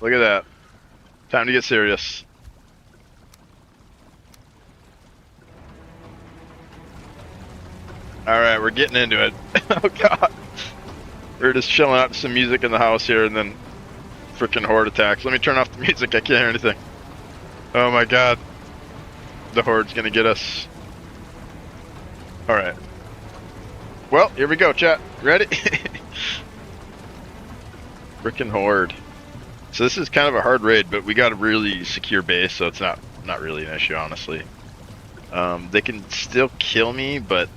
Look at that. Time to get serious. Alright, we're getting into it. Oh god. We're just chilling out to some music in the house here and then freaking horde attacks. Let me turn off the music, I can't hear anything. Oh my god. The horde's gonna get us. Alright. Well, here we go, chat. Ready? Frickin' horde. So this is kind of a hard raid, but we got a really secure base, so it's not really an issue, honestly. They can still kill me, but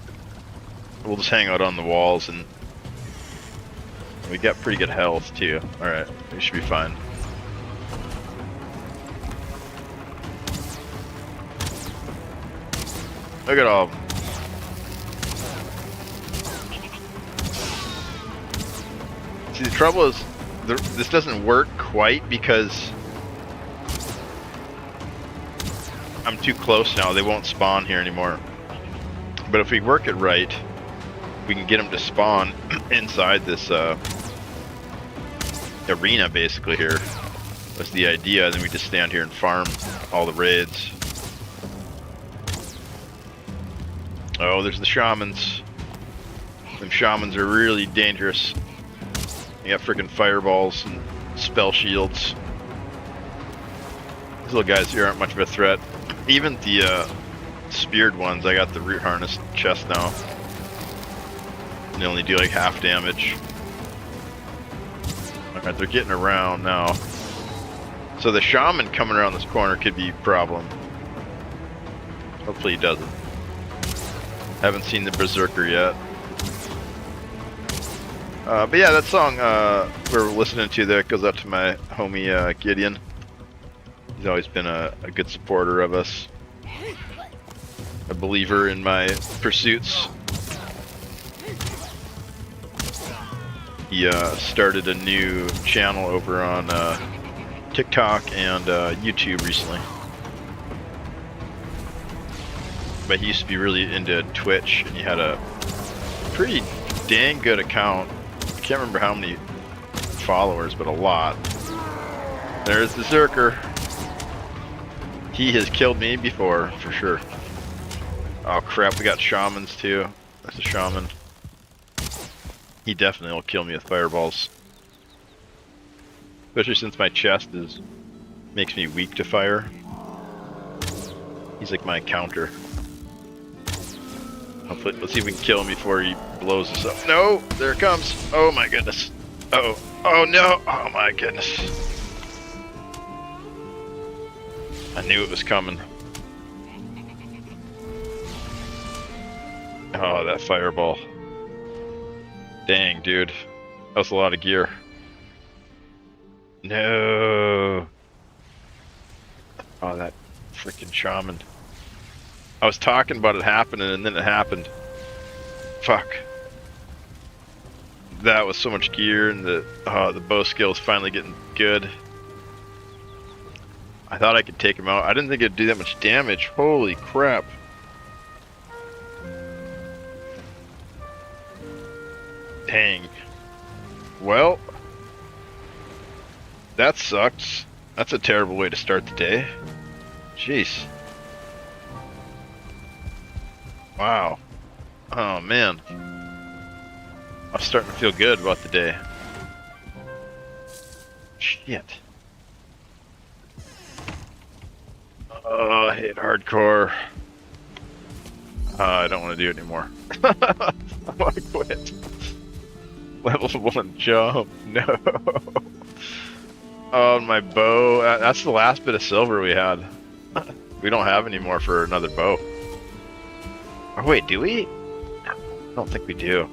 we'll just hang out on the walls, and we got pretty good health too. Alright, we should be fine. Look at all of them. See, the trouble is, this doesn't work quite because I'm too close now. They won't spawn here anymore. But if we work it right, we can get them to spawn inside this arena, basically. Here, that's the idea. Then we just stand here and farm all the raids. Oh, there's the shamans. Them shamans are really dangerous. You got freaking fireballs and spell shields. These little guys here aren't much of a threat. Even the speared ones, I got the root harness chest now. And they only do like half damage. Alright, they're getting around now. So the shaman coming around this corner could be a problem. Hopefully he doesn't. Haven't seen the berserker yet. But yeah, that song we're listening to there goes out to my homie Gideon. He's always been a good supporter of us. A believer in my pursuits. He started a new channel over on TikTok and YouTube recently. But he used to be really into Twitch, and he had a pretty dang good account. I can't remember how many followers, but a lot. There's the Berserker. He has killed me before, for sure. Oh crap, we got shamans too. That's a shaman. He definitely will kill me with fireballs. Especially since my chest makes me weak to fire. He's like my counter. Hopefully, let's see if we can kill him before he blows us up. No! There it comes! Oh my goodness. Oh. Oh no! Oh my goodness. I knew it was coming. Oh, that fireball. Dang, dude. That was a lot of gear. No! Oh, that freaking shaman. I was talking about it happening, and then it happened. Fuck. That was so much gear, and the bow skill is finally getting good. I thought I could take him out. I didn't think it'd do that much damage. Holy crap. Dang. Well, that sucks. That's a terrible way to start the day. Jeez. Wow. Oh man. I'm starting to feel good about the day. Shit. Oh, I hate hardcore. I don't want to do it anymore. I want to quit. Level 1 jump. No. Oh, my bow. That's the last bit of silver we had. We don't have any more for another bow. Oh wait, do we? I don't think we do.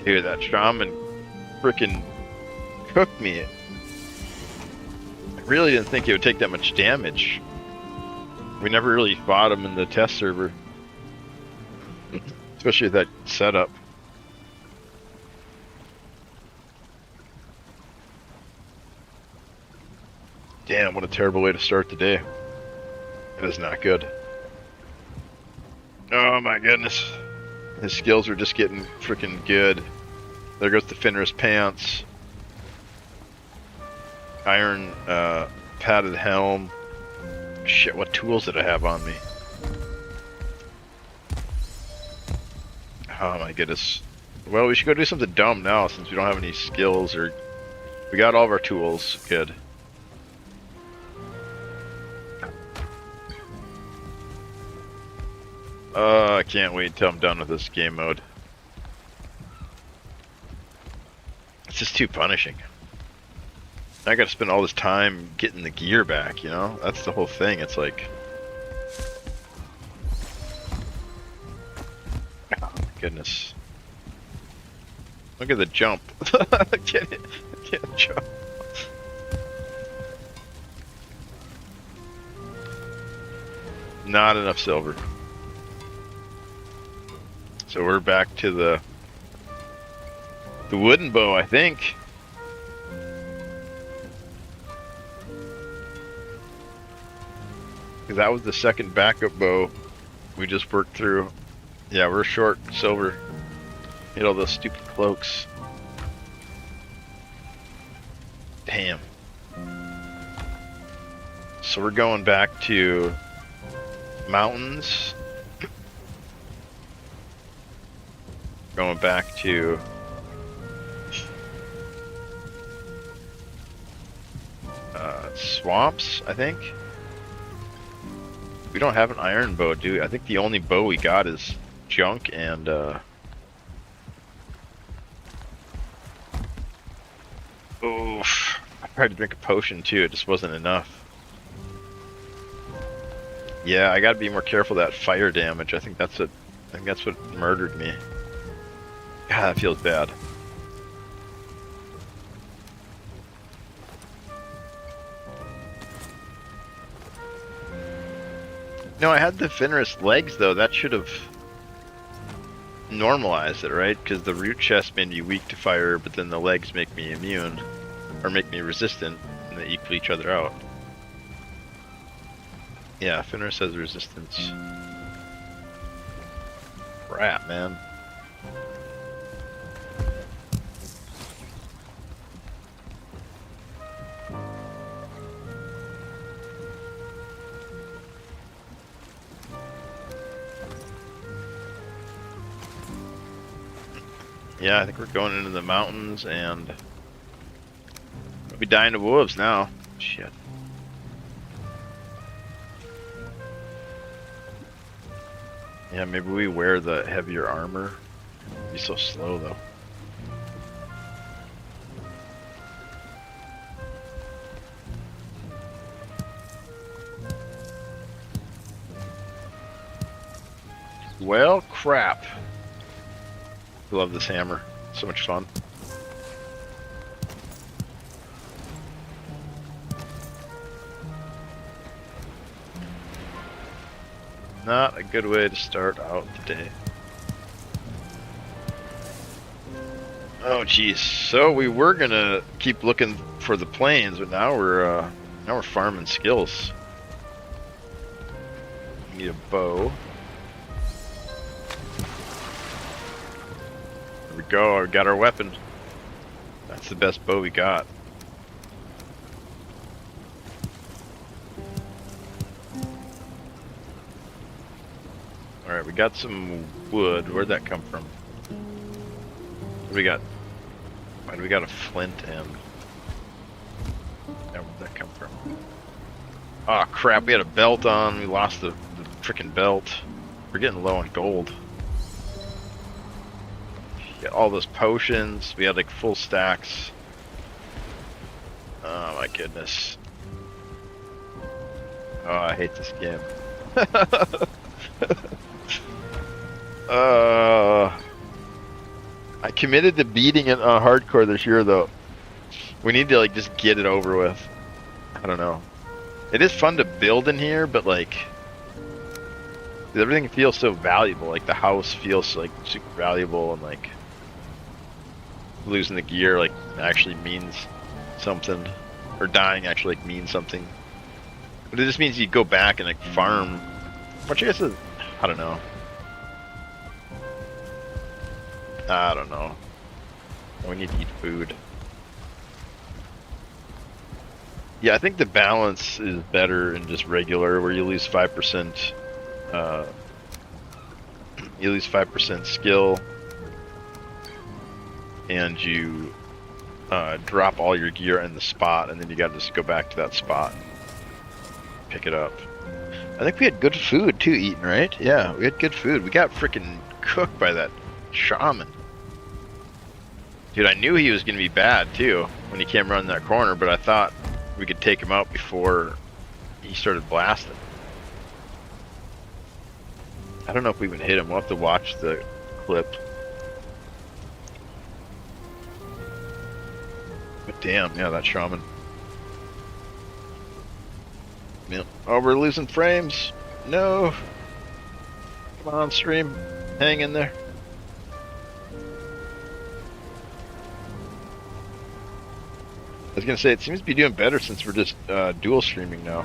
Dude, that shaman frickin' cooked me. I really didn't think it would take that much damage. We never really fought him in the test server. Especially with that setup. Damn, what a terrible way to start the day. It is not good. Oh my goodness. His skills are just getting freaking good. There goes the Fenris pants. Iron padded helm. Shit, what tools did I have on me? Oh my goodness. Well, we should go do something dumb now since we don't have any skills or... We got all of our tools. Good. I can't wait until I'm done with this game mode. It's just too punishing. I gotta spend all this time getting the gear back, you know? That's the whole thing. It's like... Oh my goodness. Look at the jump. I can't jump. Not enough silver. So we're back to the wooden bow, I think. Because that was the second backup bow we just worked through. Yeah, we're short silver. Hit all those stupid cloaks. Damn. So we're going back to mountains. Going back to swamps, I think. We don't have an iron bow, do we? I think the only bow we got is junk and oof. I tried to drink a potion too, it just wasn't enough. Yeah, I gotta be more careful of that fire damage. I think that's what murdered me. God, that feels bad. No, I had the Fenris legs though. That should have normalized it, right? Because the root chest made me weak to fire, but then the legs make me immune, or make me resistant, and they equal each other out. Yeah, Fenris has resistance. Crap, man. Yeah, I think we're going into the mountains and we'll be dying to wolves now. Shit. Yeah, maybe we wear the heavier armor. It'd be so slow though. Well, crap. I love this hammer. So much fun. Not a good way to start out the day. Oh geez. So we were gonna keep looking for the plains, but now we're farming skills. Need a bow. There we go, we got our weapon. That's the best bow we got. Alright, we got some wood. Where'd that come from? What do we got? Why do we got a flint and... Where'd that come from? Oh crap, we had a belt on. We lost the frickin' belt. We're getting low on gold. Get all those potions. We had like full stacks. Oh my goodness. Oh, I hate this game. I committed to beating it on hardcore this year though. We need to like just get it over with. I don't know. It is fun to build in here, but like everything feels so valuable. Like the house feels like super valuable, and like losing the gear like actually means something, or dying actually like means something. But it just means you go back and like farm, which I guess is, I don't know. I don't know. We need to eat food. Yeah, I think the balance is better in just regular, where you lose 5%. You lose 5% skill, and you drop all your gear in the spot, and then you gotta just go back to that spot and pick it up. I think we had good food too eaten, right? Yeah, we had good food. We got freaking cooked by that shaman. Dude, I knew he was gonna be bad too when he came around that corner, but I thought we could take him out before he started blasting. I don't know if we even hit him. We'll have to watch the clip. But damn, yeah, that shaman. Yeah. Oh, we're losing frames. No. Come on, stream. Hang in there. I was gonna say, it seems to be doing better since we're just dual streaming now.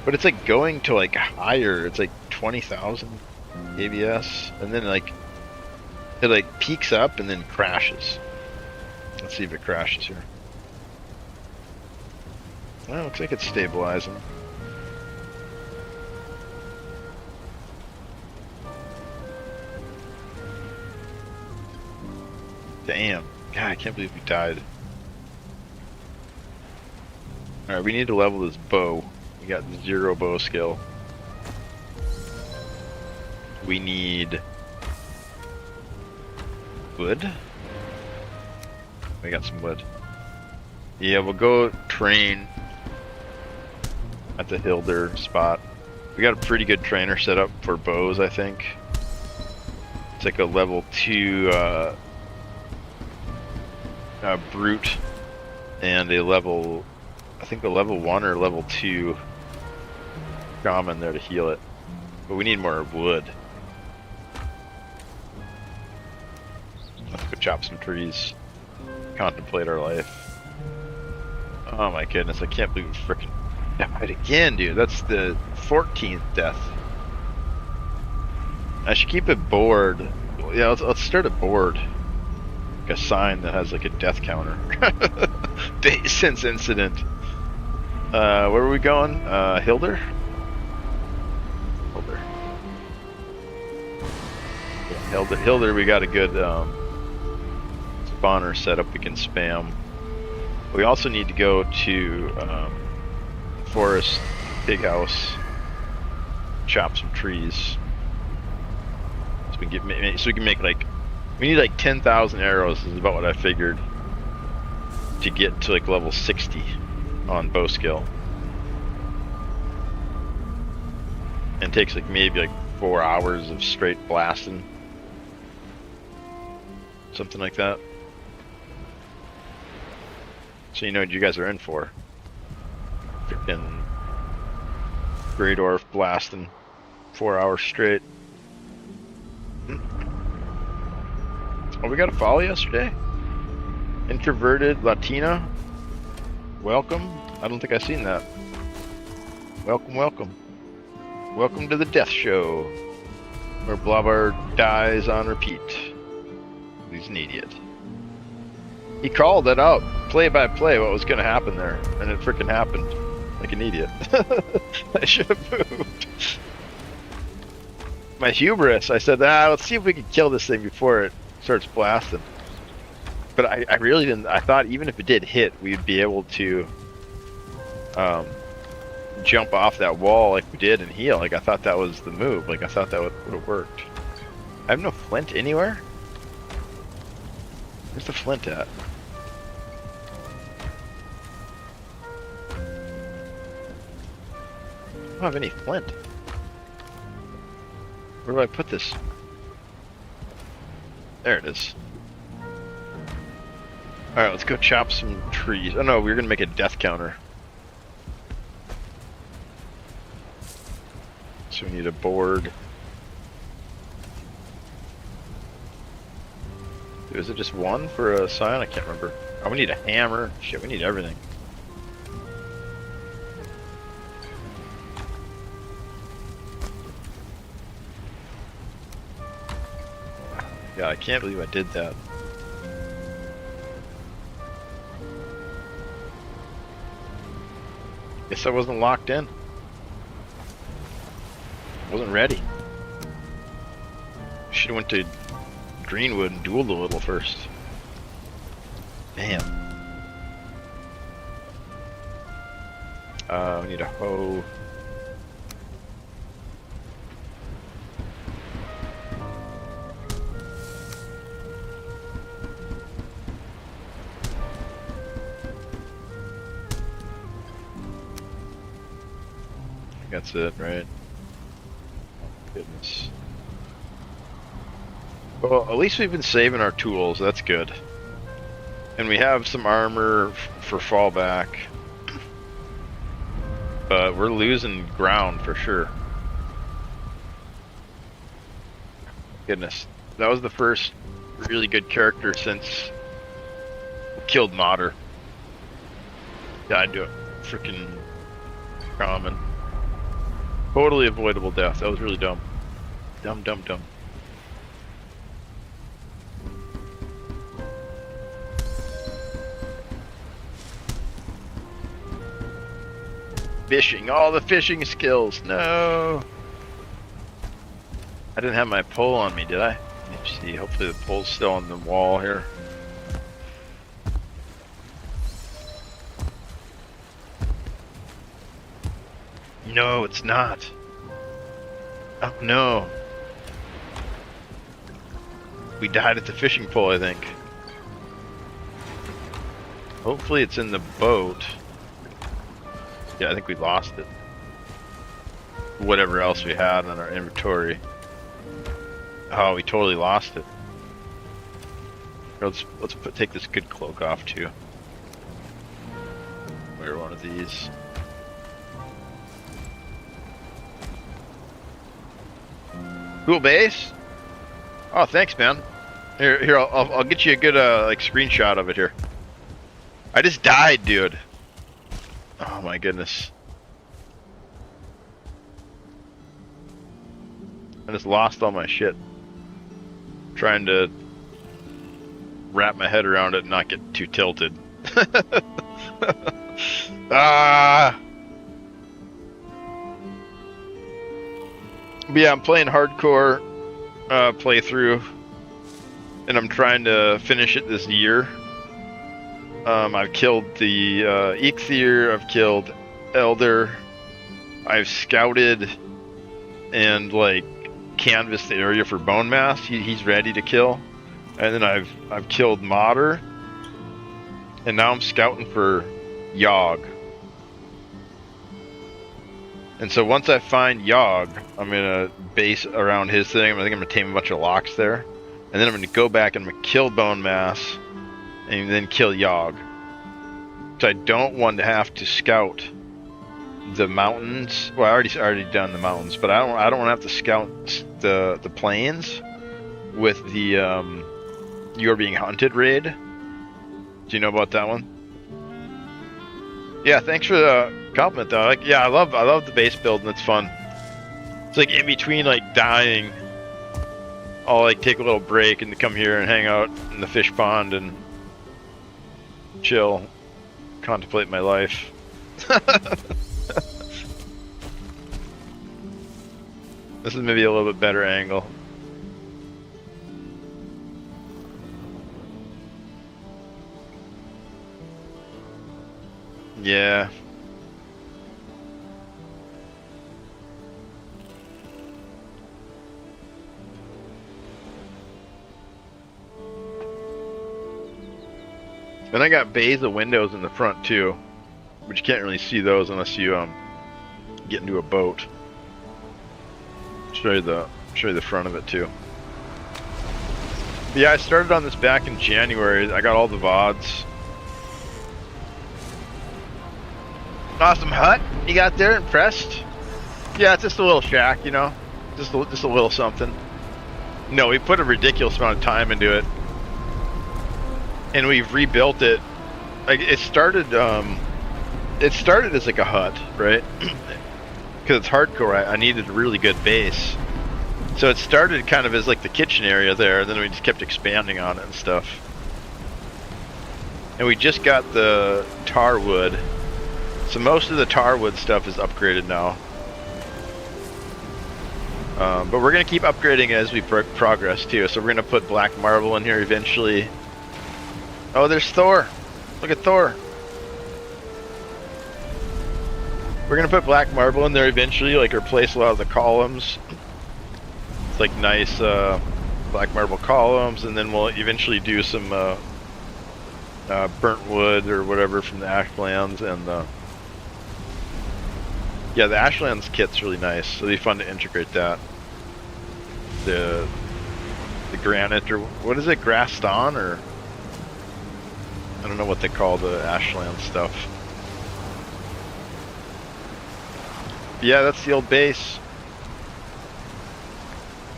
But it's like going to like higher. It's like 20,000 ABS, and then like it like peaks up and then crashes. Let's see if it crashes here. Well, looks like it's stabilizing. Damn. God, I can't believe we died. Alright, we need to level this bow. We got 0 bow skill. We need wood. We got some wood. Yeah, we'll go train at the Hilder spot. We got a pretty good trainer set up for bows, I think. It's like a level 2 brute and a level, I think a level 1 or level 2 shaman there to heal it. But we need more wood. Let's go chop some trees. Contemplate our life. Oh my goodness, I can't believe we frickin' died again, dude. That's the 14th death. I should keep it board. Yeah, let's start a board. Like a sign that has like a death counter. Days since incident. Where are we going? Hilder? Hilder. Yeah, Hilder, we got a good spawner set up we can spam. We also need to go to forest pig house, chop some trees, so we can make like, we need like 10,000 arrows is about what I figured to get to like level 60 on bow skill. And takes like maybe like 4 hours of straight blasting, something like that. So you know what you guys are in for. Freaking Grey Dwarf blasting 4 hours straight. Oh, we got a follow yesterday? Introverted Latina? Welcome? I don't think I've seen that. Welcome, welcome. Welcome to the death show, where Blobber dies on repeat. He's an idiot. He called it out, play by play, what was going to happen there, and it freaking happened. Like an idiot. I should have moved. My hubris, I said, let's see if we can kill this thing before it starts blasting. But I really didn't, I thought even if it did hit, we'd be able to jump off that wall like we did and heal. Like I thought that was the move, like I thought that would have worked. I have no flint anywhere? Where's the flint at? I don't have any flint. Where do I put this? There it is. Alright, let's go chop some trees. Oh no, we're gonna make a death counter. So we need a board. Is it just one for a sign? I can't remember. Oh, we need a hammer. Shit, we need everything. Yeah, I can't believe I did that. Guess I wasn't locked in. Wasn't ready. Should've went to Greenwood and dueled a little first. Damn. We need a hoe. That's it, right? Goodness. Well, at least we've been saving our tools. That's good. And we have some armor for fallback. But we're losing ground for sure. Goodness. That was the first really good character since we killed Modder. Died to a freaking common. Totally avoidable death. That was really dumb. Dumb, dumb, dumb. Fishing, all the fishing skills. No. I didn't have my pole on me, did I? Let's see. Hopefully the pole's still on the wall here. No, it's not. Oh no. We died at the fishing pole, I think. Hopefully it's in the boat. Yeah, I think we lost it. Whatever else we had in our inventory. Oh, we totally lost it. Let's take this good cloak off too. Wear one of these. Cool base. Oh, thanks, man. Here, I'll get you a good like screenshot of it here. I just died, dude. Oh my goodness. I just lost all my shit. Trying to wrap my head around it and not get too tilted. Ah. But yeah, I'm playing hardcore playthrough, and I'm trying to finish it this year. I've killed the Ichthyr, I've killed Elder, I've scouted and like canvassed the area for Bone Mass. He's ready to kill, and then I've killed Modder, and now I'm scouting for Yogg. And so once I find Yogg, I'm gonna base around his thing. I think I'm gonna tame a bunch of locks there, and then I'm gonna go back and I'm gonna kill Bone Mass, and then kill Yogg. So I don't want to have to scout the mountains. Well, I already done the mountains, but I don't want to have to scout the plains with the You're Being Hunted raid. Do you know about that one? Yeah, thanks for the compliment though. Like, yeah, I love the base build and it's fun. It's like in between like dying, I'll like take a little break and come here and hang out in the fish pond and chill, contemplate my life. This is maybe a little bit better angle. Yeah. And I got bays of windows in the front too, but you can't really see those unless you get into a boat. Show you the front of it too. But yeah, I started on this back in January. I got all the VODs. Awesome hut you got there, impressed? Yeah, it's just a little shack, you know, just a little something. No, we put a ridiculous amount of time into it, and we've rebuilt it. Like it started as like a hut, right? Because it's hardcore. I needed a really good base, So it started kind of as like the kitchen area there, and then we just kept expanding on it and stuff. And we just got the tar wood. So most of the tar wood stuff is upgraded now. But we're going to keep upgrading as we progress too. So we're going to put black marble in here eventually. Oh, there's Thor. Look at Thor. We're going to put black marble in there eventually, like replace a lot of the columns. It's like nice black marble columns, and then we'll eventually do some burnt wood or whatever from the ashlands. And yeah, the ashlands kit's really nice, so it'll be fun to integrate that. The granite, or what is it, grass stone, or I don't know what they call the ashland stuff. Yeah, that's the old base.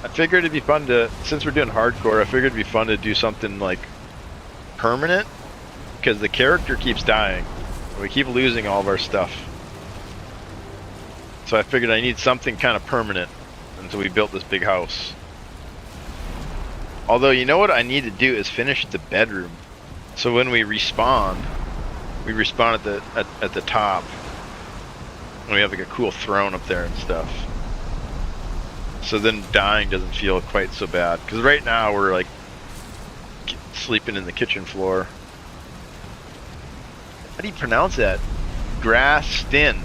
I figured it'd be fun to, since we're doing hardcore, I figured it'd be fun to do something like permanent, because the character keeps dying. We keep losing all of our stuff. So I figured I need something kind of permanent, and so we built this big house. Although, you know what I need to do is finish the bedroom. So when we respawn at the top, and we have like a cool throne up there and stuff. So then dying doesn't feel quite so bad. Because right now we're like sleeping in the kitchen floor. How do you pronounce that? Grastin.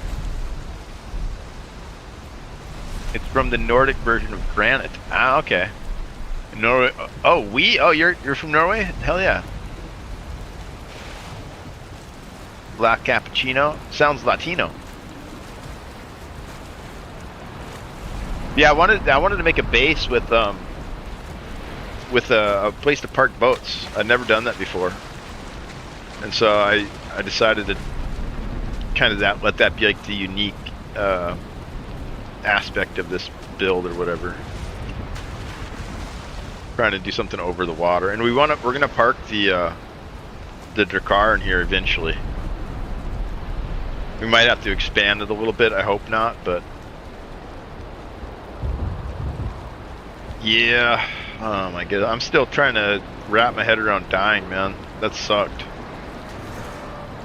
It's from the Nordic version of granite. Ah, okay. Norway. Oh, you're from Norway? Hell yeah. Black cappuccino. Sounds Latino. Yeah, I wanted to make a base with a place to park boats. I'd never done that before, and so I decided to kind of let that be like the unique aspect of this build or whatever. Trying to do something over the water, and we're gonna park the Drakkar in here eventually. We might have to expand it a little bit. I hope not, but. Yeah, oh my god, I'm still trying to wrap my head around dying, man. That sucked.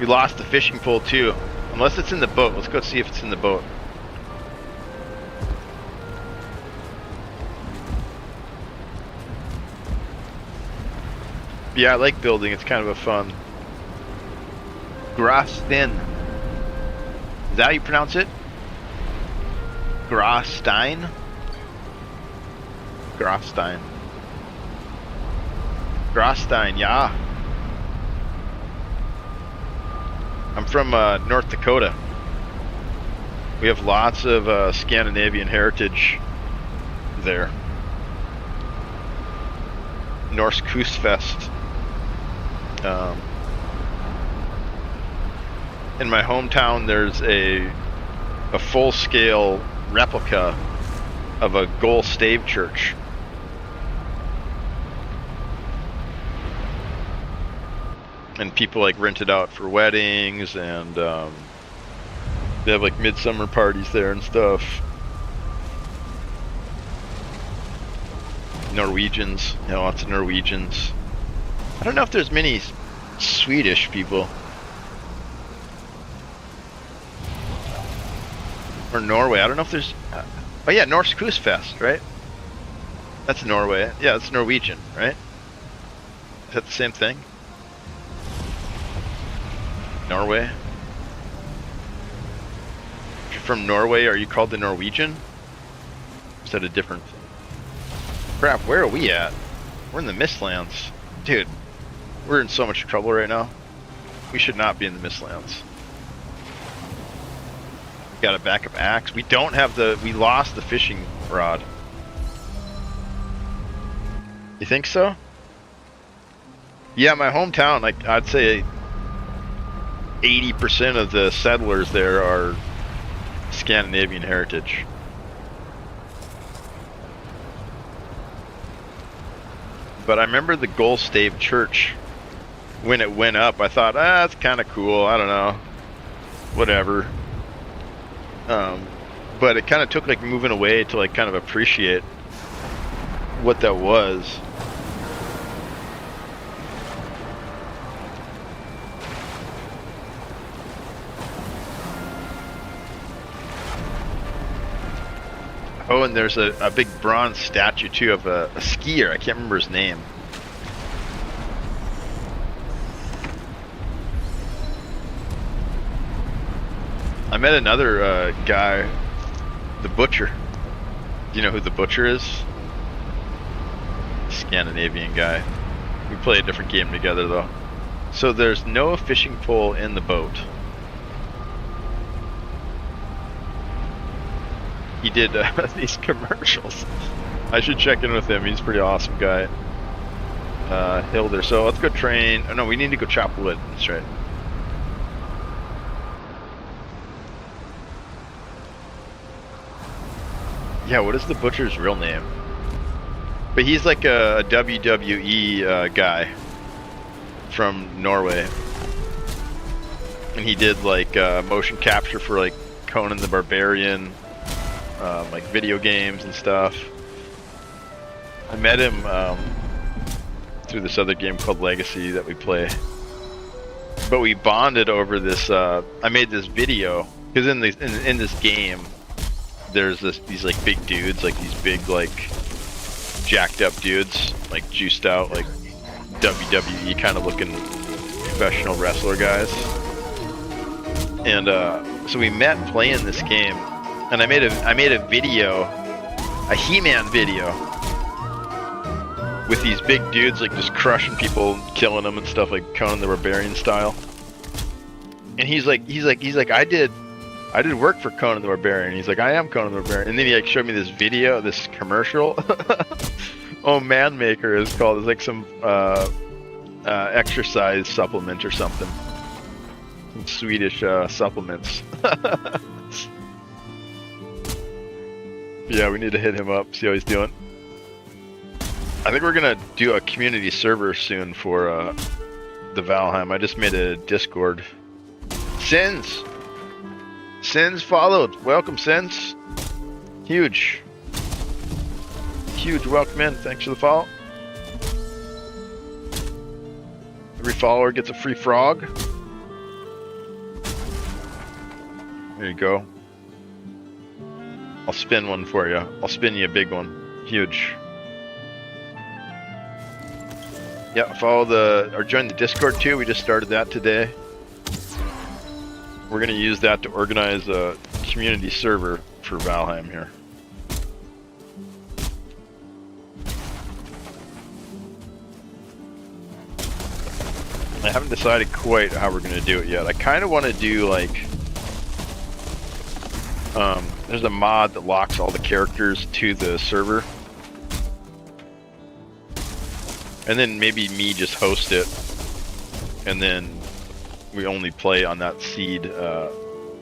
We lost the fishing pole too. Unless it's in the boat. Let's go see if it's in the boat. Yeah, I like building. It's kind of a fun. Grastin. Is that how you pronounce it? Grasstein? Grasstein. Grasstein, yeah. I'm from North Dakota. We have lots of Scandinavian heritage there. Norse Kustfest. In my hometown, there's a full-scale replica of a Gull stave church. And people like rent it out for weddings, and they have like midsummer parties there and stuff. Norwegians, you know, lots of Norwegians. I don't know if there's many Swedish people. Or Norway, I don't know if there's... oh yeah, Norse Kustfest, right? That's Norway. Yeah, that's Norwegian, right? Is that the same thing? Norway? If you're from Norway, are you called the Norwegian? Is that a different thing? Crap, where are we at? We're in the Mistlands. Dude, we're in so much trouble right now. We should not be in the Mistlands. Got a backup axe. We don't have we lost the fishing rod. You think so? Yeah, my hometown, like I'd say 80% of the settlers there are Scandinavian heritage. But I remember the Gull stave church, when it went up, I thought, that's kind of cool, I don't know, whatever. But it kind of took like moving away to like kind of appreciate what that was. Oh, and there's a big bronze statue too of a skier. I can't remember his name. I met another guy, the Butcher. Do you know who the Butcher is? Scandinavian guy. We play a different game together though. So there's no fishing pole in the boat. He did these commercials. I should check in with him. He's a pretty awesome guy. Hilder. So let's go train. Oh no, we need to go chop wood. That's right. Yeah, what is the Butcher's real name? But he's like a WWE guy from Norway. And he did like motion capture for like Conan the Barbarian, like video games and stuff. I met him through this other game called Legacy that we play. But we bonded over this, I made this video, because in this game, there's these like big dudes, like these big like jacked up dudes, like juiced out, like WWE kind of looking professional wrestler guys. And so we met playing this game, and I made a video, a He-Man video, with these big dudes like just crushing people, killing them and stuff, like Conan the Barbarian style. And he's like, I did work for Conan the Barbarian. He's like, I am Conan the Barbarian. And then he like showed me this video, this commercial. Oh, Man Maker is called. It's like some exercise supplement or something. Some Swedish supplements. Yeah, we need to hit him up, see how he's doing. I think we're gonna do a community server soon for the Valheim. I just made a Discord. Sins followed. Welcome, Sins. Huge welcome in. Thanks for the follow. Every follower gets a free frog. There you go. I'll spin one for you. I'll spin you a big one. Huge. Yeah, follow or join the Discord too. We just started that today. We're going to use that to organize a community server for Valheim here. I haven't decided quite how we're going to do it yet. I kind of want to do like... there's a mod that locks all the characters to the server. And then maybe me just host it. And then we only play on that seed,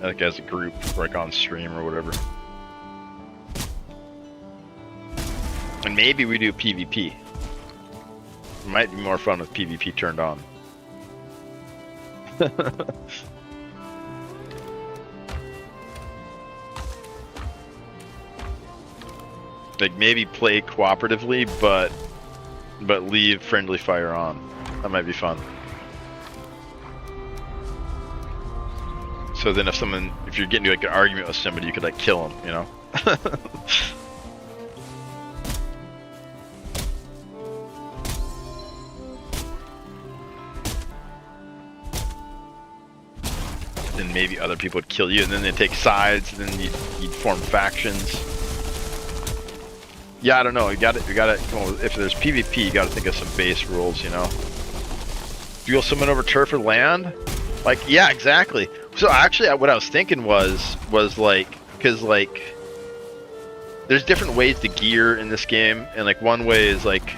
like as a group, like on stream or whatever. And maybe we do PvP. It might be more fun with PvP turned on. Like maybe play cooperatively, but leave friendly fire on. That might be fun. So then if you're getting into like an argument with somebody, you could like kill them, you know? Then maybe other people would kill you, and then they'd take sides, and then you'd form factions. Yeah, I don't know. You gotta. Well, if there's PvP, you gotta think of some base rules, you know. Duel someone over turf or land? Like, yeah, exactly. So actually, what I was thinking was like, because like, there's different ways to gear in this game, and like one way is like,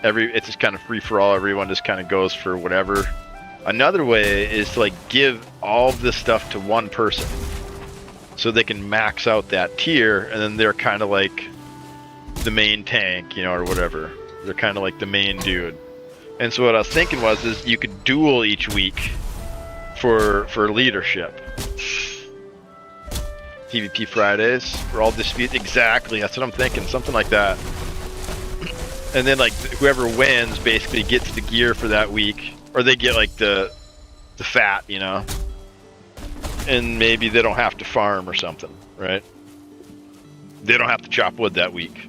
it's just kind of free for all. Everyone just kind of goes for whatever. Another way is to like give all of this stuff to one person, so they can max out that tier, and then they're kind of like the main tank, you know, or whatever. They're kind of like the main dude. And so what I was thinking is you could duel each week for leadership. PvP Fridays for all disputes. Exactly, that's what I'm thinking. Something like that. And then like whoever wins basically gets the gear for that week, or they get like the fat, you know. And maybe they don't have to farm or something, right? They don't have to chop wood that week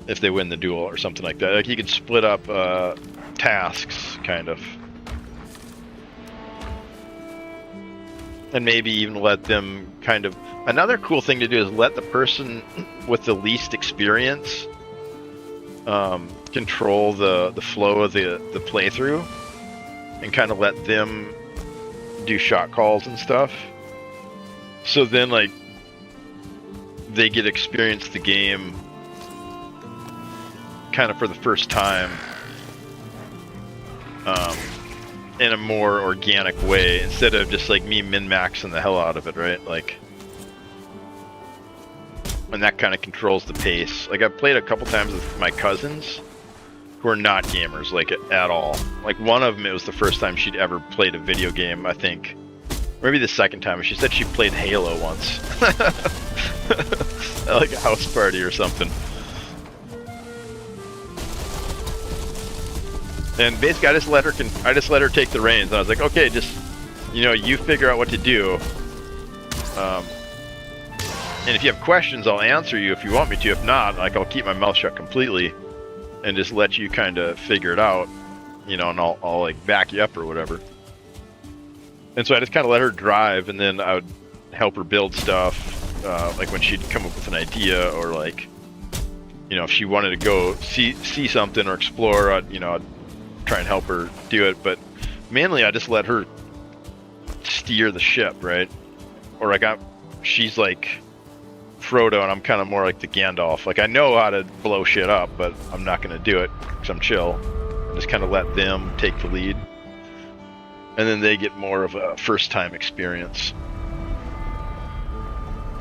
if they win the duel or something like that. Like you could split up tasks, kind of. And maybe even let them kind of... Another cool thing to do is let the person with the least experience control the flow of the playthrough, and kind of let them do shot calls and stuff. So then, like, they get to experience the game kind of for the first time in a more organic way, instead of just like me min-maxing the hell out of it, right? Like, and that kind of controls the pace. Like, I've played a couple times with my cousins who are not gamers, like, at all. Like, one of them, it was the first time she'd ever played a video game, I think. Maybe the second time. She said she played Halo once. At like a house party or something. And basically, I just let her take the reins. And I was like, okay, just, you know, you figure out what to do. And if you have questions, I'll answer you if you want me to. If not, like, I'll keep my mouth shut completely and just let you kind of figure it out, you know, and I'll like back you up or whatever. And so I just kind of let her drive, and then I would help her build stuff, like when she'd come up with an idea, or like, you know, if she wanted to go see something or explore, I'd try and help her do it. But mainly I just let her steer the ship, right? Or like she's like Frodo, and I'm kind of more like the Gandalf. Like, I know how to blow shit up, but I'm not going to do it because I'm chill. I just kind of let them take the lead. And then they get more of a first-time experience.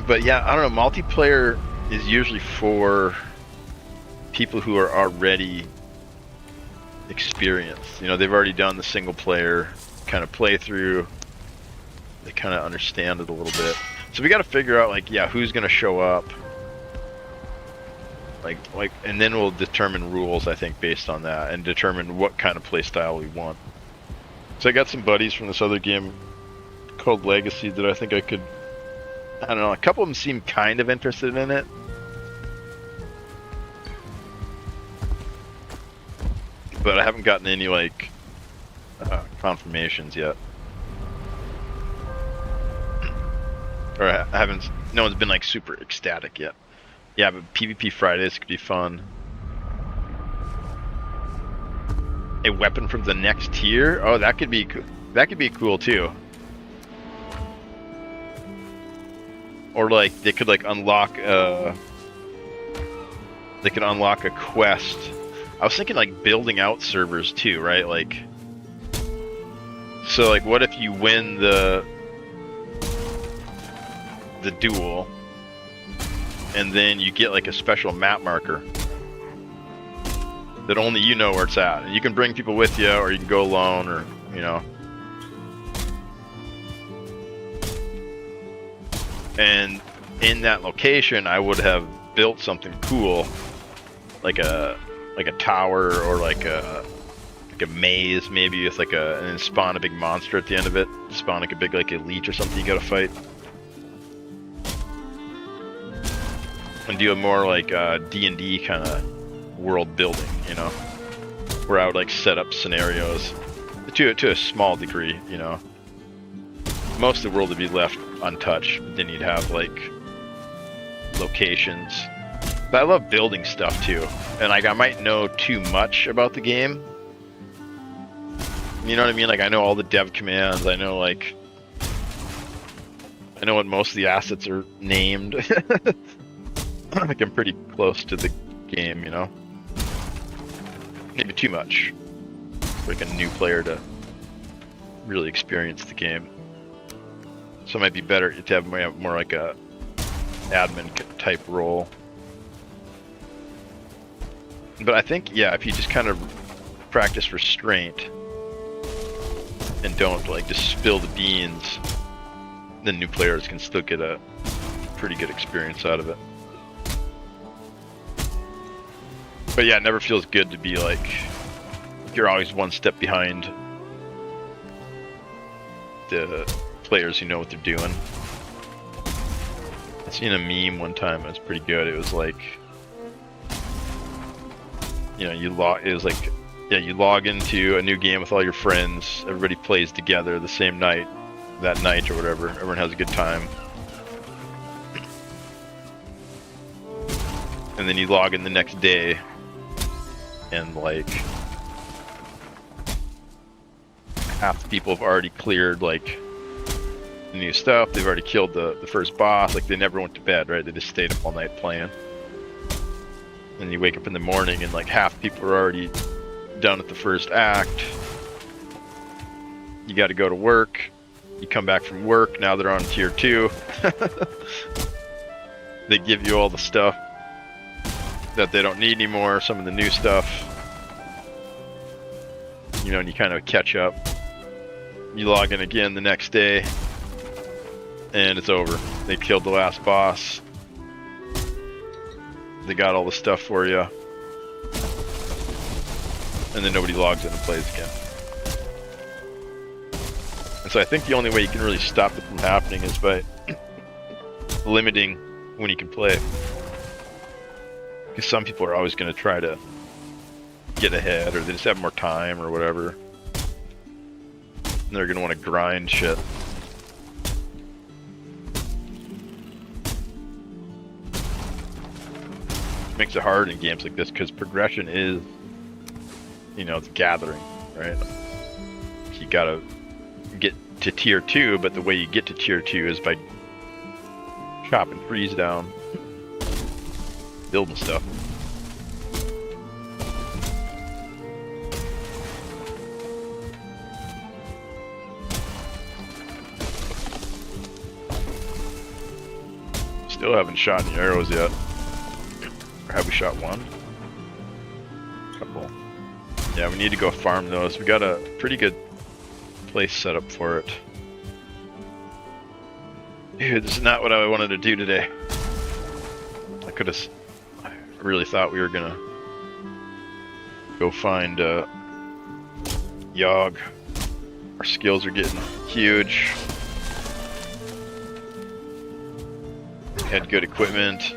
But yeah, I don't know, multiplayer is usually for people who are already experienced. You know, they've already done the single-player kind of playthrough. They kind of understand it a little bit. So we got to figure out, like, yeah, who's going to show up. Like, and then we'll determine rules, I think, based on that, and determine what kind of play style we want. So I got some buddies from this other game called Legacy that I think I could, I don't know, a couple of them seem kind of interested in it. But I haven't gotten any, like, confirmations yet. Or I haven't, no one's been like super ecstatic yet. Yeah, but PvP Fridays could be fun. A weapon from the next tier? Oh, that could be cool too. Or like they could like unlock a quest. I was thinking like building out servers too, right? Like, so like, what if you win the duel, and then you get like a special map marker that only you know where it's at, and you can bring people with you, or you can go alone, or, you know. And in that location, I would have built something cool, like a tower, or like a maze, maybe, with like and then spawn a big monster at the end of it. Spawn like a big like a leech or something you gotta fight. And do a more like D&D kind of world building, you know, where I would like set up scenarios to a small degree, you know. Most of the world would be left untouched, but then you'd have like locations. But I love building stuff too, and like I might know too much about the game. You know what I mean? Like, I know all the dev commands. I know what most of the assets are named. Like, I'm pretty close to the game, you know? Maybe too much. For like a new player to really experience the game. So it might be better to have more like a admin type role. But I think, yeah, if you just kind of practice restraint and don't like just spill the beans, then new players can still get a pretty good experience out of it. But yeah, it never feels good to be like, you're always one step behind the players who know what they're doing. I seen a meme one time, it was pretty good. It was like, you know, you log into a new game with all your friends, everybody plays together the same night, that night or whatever, everyone has a good time. And then you log in the next day, and like half the people have already cleared like the new stuff, they've already killed the first boss, like they never went to bed, right? They just stayed up all night playing. And you wake up in the morning and like half people are already done at the first act. You got to go to work. You come back from work, now they're on tier 2. They give you all the stuff that they don't need anymore, some of the new stuff. You know, and you kind of catch up. You log in again the next day, and it's over. They killed the last boss. They got all the stuff for you. And then nobody logs in and plays again. And so I think the only way you can really stop it from happening is by limiting when you can play. Because some people are always going to try to get ahead, or they just have more time or whatever. And they're going to want to grind shit. Makes it hard in games like this because progression is, you know, it's gathering, right? You gotta get to tier 2, but the way you get to tier 2 is by chopping trees down, building stuff. Still haven't shot any arrows yet. Have we shot one? Couple. Yeah, we need to go farm those. We got a pretty good place set up for it. Dude, this is not what I wanted to do today. I really thought we were gonna go find Yogg. Our skills are getting huge. We had good equipment.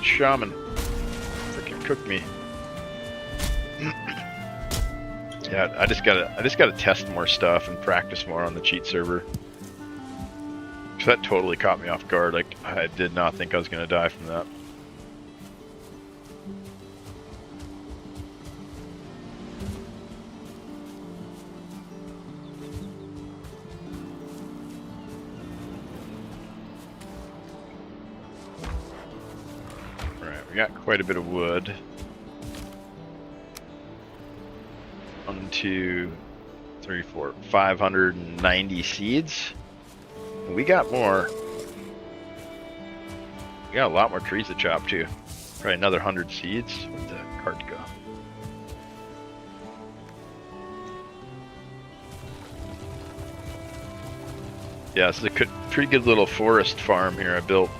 Shaman freaking cooked me. Yeah, I just gotta test more stuff and practice more on the cheat server. So that totally caught me off guard. Like, I did not think I was gonna die from that. We got quite a bit of wood. 1, 2, 3, 4, 590 seeds. We got more. We got a lot more trees to chop too. Probably another 100 seeds. Where'd the cart go? Yeah, this is a pretty good little forest farm here I built.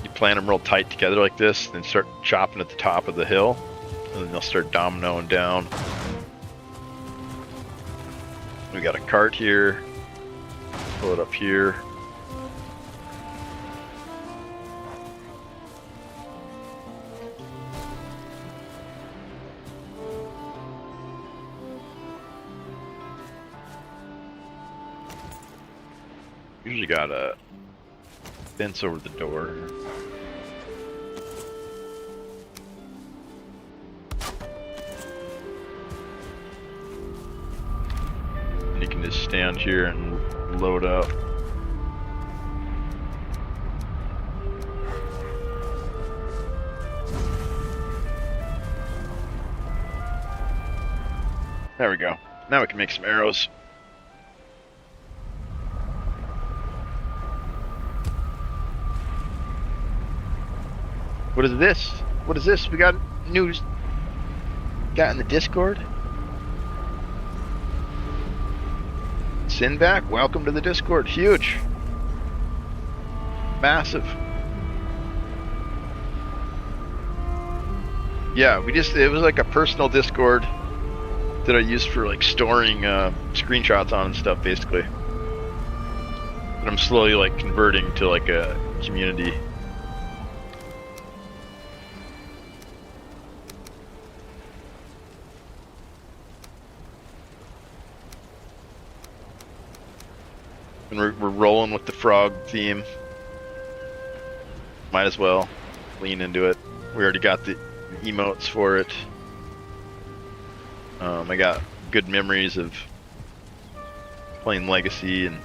You plant them real tight together like this, then start chopping at the top of the hill, and then they'll start dominoing down. We got a cart here. Pull it up here. Usually got a fence over the door. And you can just stand here and load up. There we go. Now we can make some arrows. What is this? What is this? We got news. Got in the Discord. Sinback, welcome to the Discord. Huge. massive. Yeah, it was like a personal Discord that I used for like storing screenshots on and stuff, basically. But I'm slowly like converting to like a community. And we're rolling with the frog theme. Might as well lean into it. We already got the emotes for it. I got good memories of playing Legacy and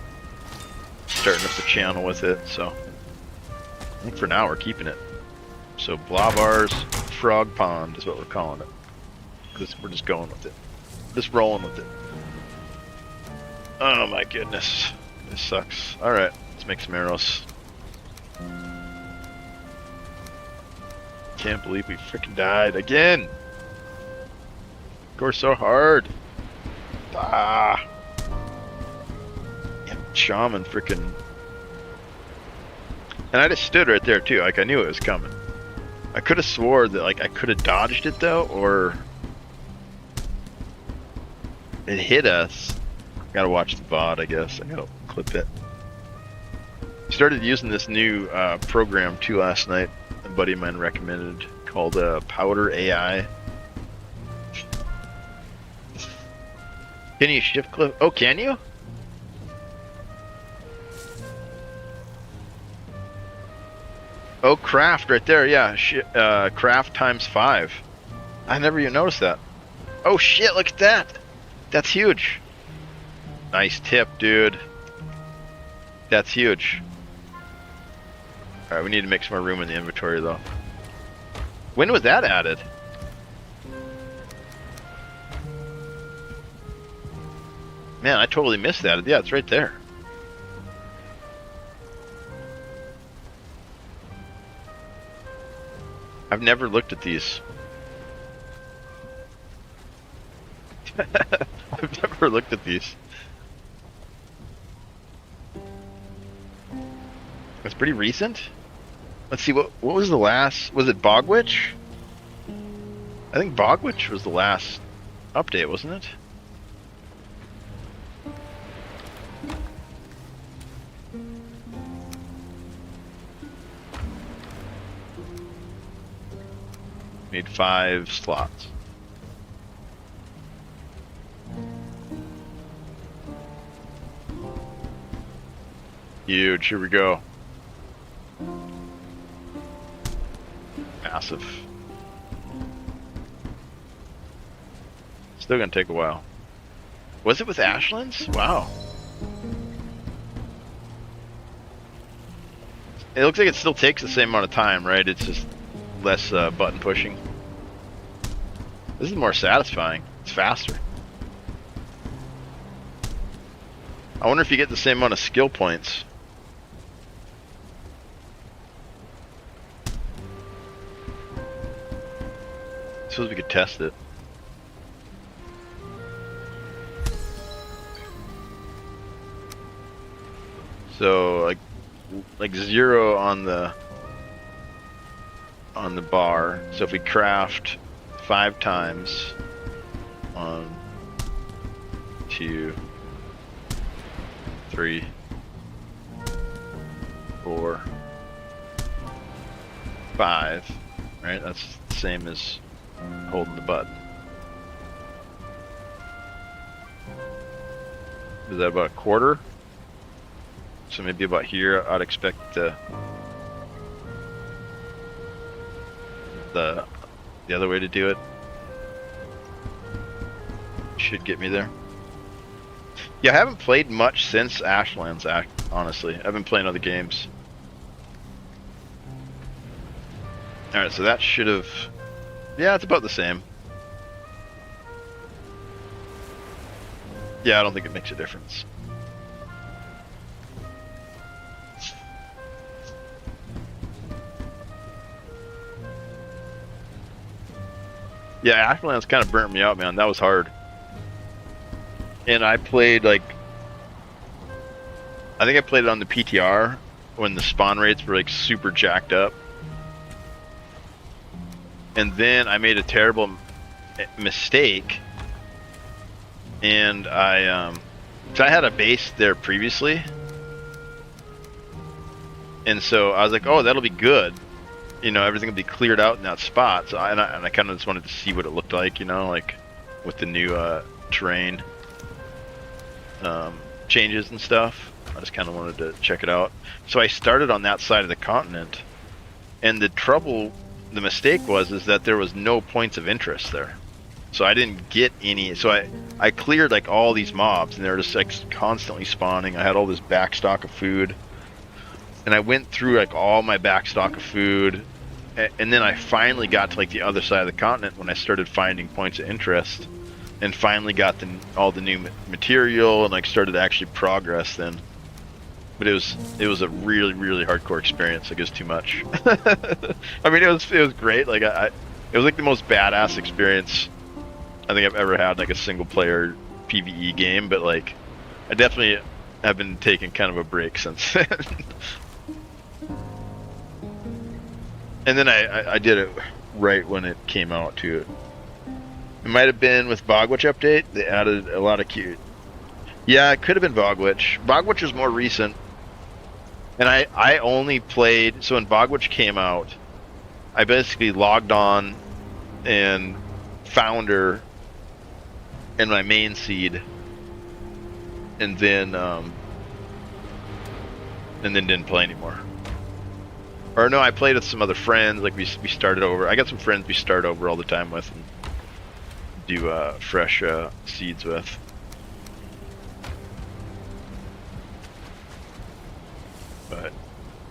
starting up the channel with it, so I think for now we're keeping it. So Blavar's Frog Pond is what we're calling it. Because we're just going with it. Just rolling with it. Oh my goodness. This sucks. Alright, let's make some arrows. Can't believe we freaking died again! Score so hard! Ah! Yeah, shaman freaking. And I just stood right there too, like I knew it was coming. I could have swore that like I could have dodged it though, or it hit us. Gotta watch the VOD, I guess. I gotta clip it. Started using this new program too last night. A buddy of mine recommended, called Powder AI. Can you shift clip? Oh, can you? Oh, craft right there. Yeah, craft times 5. I never even noticed that. Oh shit! Look at that. That's huge. Nice tip, dude. That's huge. Alright, we need to make some more room in the inventory, though. When was that added? Man, I totally missed that. Yeah, it's right there. I've never looked at these. I've never looked at these. That's pretty recent. Let's see, what was the last? Was it Bogwitch? I think Bogwitch was the last update, wasn't it? Need 5 slots. Huge, here we go. Massive. Still gonna take a while. Was it with Ashlands? Wow. It looks like it still takes the same amount of time, right? It's just less button pushing. This is more satisfying. It's faster. I wonder if you get the same amount of skill points. Suppose we could test it. So like 0 on the bar. So if we craft 5 times, 1, 2, 3, 4, 5, right? That's the same as holding the button. Is that about a quarter? So maybe about here, I'd expect the other way to do it. Should get me there. Yeah, I haven't played much since Ashlands, honestly. I've been playing other games. Alright, so that should have... Yeah, it's about the same. Yeah, I don't think it makes a difference. Yeah, Ashlands kind of burnt me out, man. That was hard. And I played like... I think I played it on the PTR when the spawn rates were like super jacked up. And then I made a terrible mistake, and so I had a base there previously, and so I was like, oh, that'll be good, you know, everything will be cleared out in that spot. So I kind of just wanted to see what it looked like, you know, like with the new terrain changes and stuff. I just kind of wanted to check it out. So I started on that side of the continent, and the mistake is that there was no points of interest there. So I didn't get any. So I cleared like all these mobs, and they were just like constantly spawning. I had all this backstock of food, and I went through like all my backstock of food, and then I finally got to like the other side of the continent when I started finding points of interest, and finally got all the new material, and like started to actually progress then. But it was a really, really hardcore experience. Like, it was too much. I mean, it was great. Like it was like the most badass experience I think I've ever had, like a single player PvE game. But like, I definitely have been taking kind of a break since then. And then I did it right when it came out too. It might have been with Bogwitch update. They added a lot of cute. Yeah, it could have been Bogwitch. Bogwitch was more recent. And I only played, so when Bogwitch came out, I basically logged on and found her in my main seed, and then didn't play anymore. Or no, I played with some other friends. Like we started over. I got some friends we start over all the time with and do fresh seeds with. But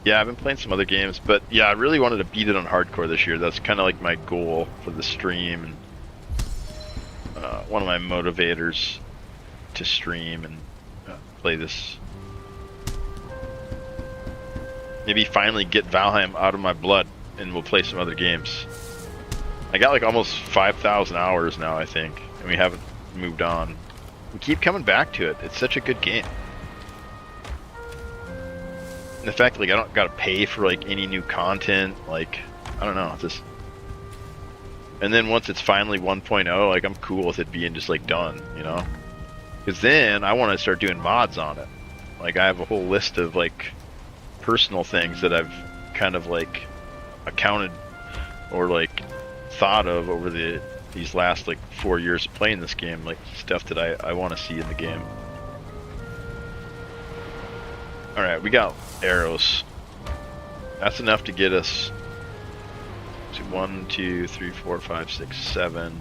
yeah, I've been playing some other games, but yeah, I really wanted to beat it on hardcore this year. That's kind of like my goal for the stream, and one of my motivators to stream and play this. Maybe finally get Valheim out of my blood, and we'll play some other games. I got like almost 5,000 hours now, I think, and we haven't moved on. We keep coming back to it. It's such a good game. And the fact that like I don't gotta pay for like any new content, like I don't know, just. And then once it's finally 1.0, like I'm cool with it being just like done, you know. Because then I want to start doing mods on it. Like I have a whole list of like personal things that I've kind of like accounted or like thought of over these last like 4 years of playing this game, like stuff that I want to see in the game. All right, we got arrows. That's enough to get us to 1, 2, 3, 4, 5, 6, 7,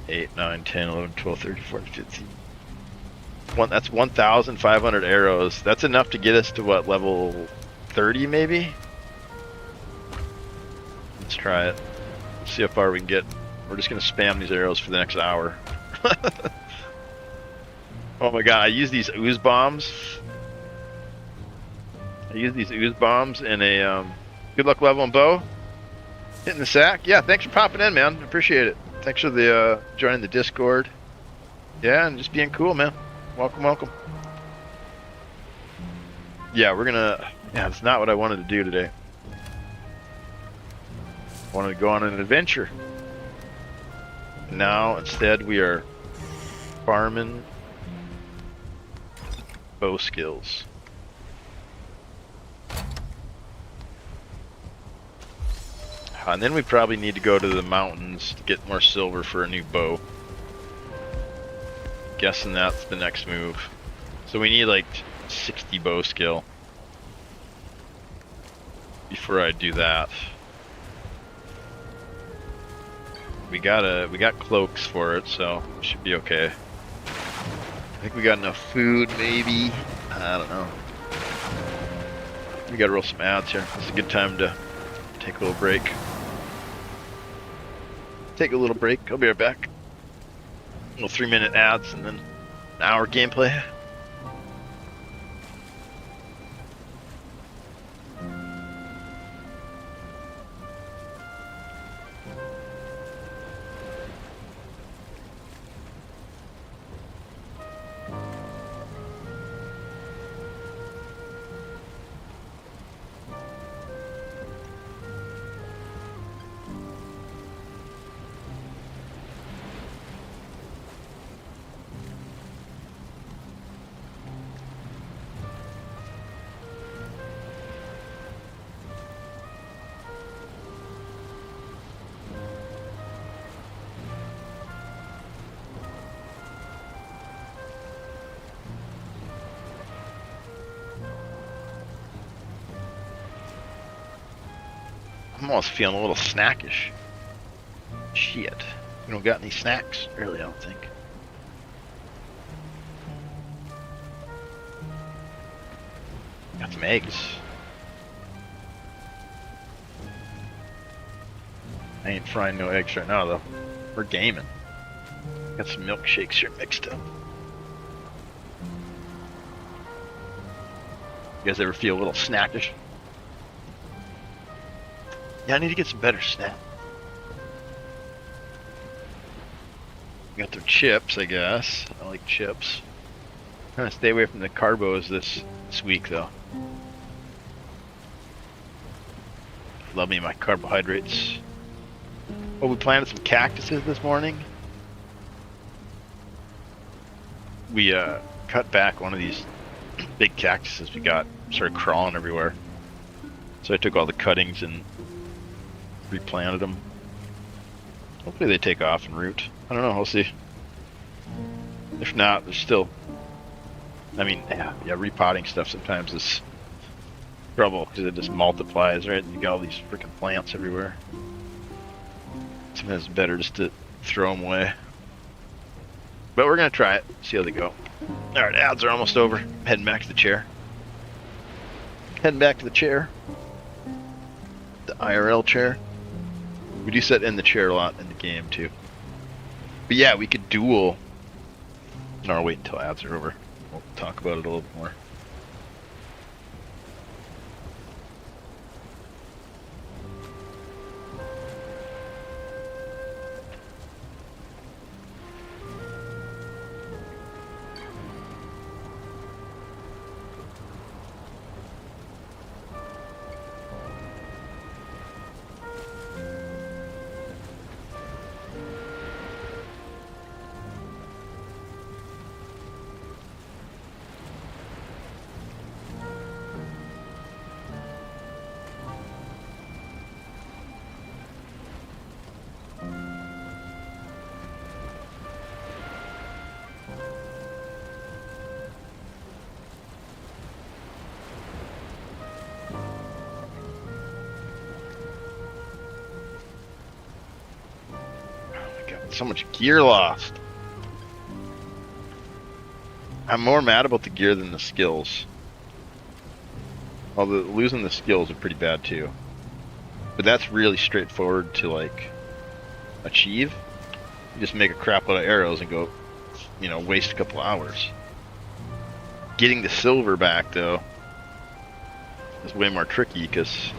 8, 9, 10, 11, 12, 13, 14, 15. That's 1,500 arrows. That's enough to get us to what, level 30 maybe? Let's try it. Let's see how far we can get. We're just gonna spam these arrows for the next hour. Oh my god, I use these ooze bombs. I use these ooze bombs in a good luck level on bow. Hitting the sack. Yeah, thanks for popping in, man. Appreciate it. Thanks for the joining the Discord. Yeah, and just being cool, man. Welcome, welcome. Yeah, we're gonna. Yeah, it's not what I wanted to do today. I wanted to go on an adventure. Now, instead, we are farming bow skills. And then we probably need to go to the mountains to get more silver for a new bow. Guessing that's the next move. So we need like 60 bow skill before I do that. We got cloaks for it, so it should be okay. I think we got enough food, maybe. I don't know. We gotta roll some ads here. It's a good time to take a little break. Take a little break. I'll be right back. Little 3-minute ads and then an hour gameplay. I'm almost feeling a little snackish. Shit. We don't got any snacks, really, I don't think. Got some eggs. I ain't frying no eggs right now, though. We're gaming. Got some milkshakes here mixed up. You guys ever feel a little snackish? Yeah, I need to get some better snack. Got their chips, I guess. I like chips. I'm trying to stay away from the carbos this week, though. Love me my carbohydrates. Oh, we planted some cactuses this morning. We cut back one of these big cactuses we got. Started crawling everywhere. So I took all the cuttings and replanted them. Hopefully they take off and root. I don't know, we'll see. If not, there's still... I mean, yeah, repotting stuff sometimes is trouble because it just multiplies, right? You got all these freaking plants everywhere. Sometimes it's better just to throw them away. But we're gonna try it, see how they go. Alright, ads are almost over. Heading back to the chair. Heading back to the chair. The IRL chair. We do sit in the chair a lot in the game too. But yeah, we could duel. No, I'll wait until ads are over. We'll talk about it a little bit more. So much gear lost. I'm more mad about the gear than the skills. Although losing the skills are pretty bad too. But that's really straightforward to like achieve. You just make a crap load of arrows and go, you know, waste a couple hours. Getting the silver back though is way more tricky because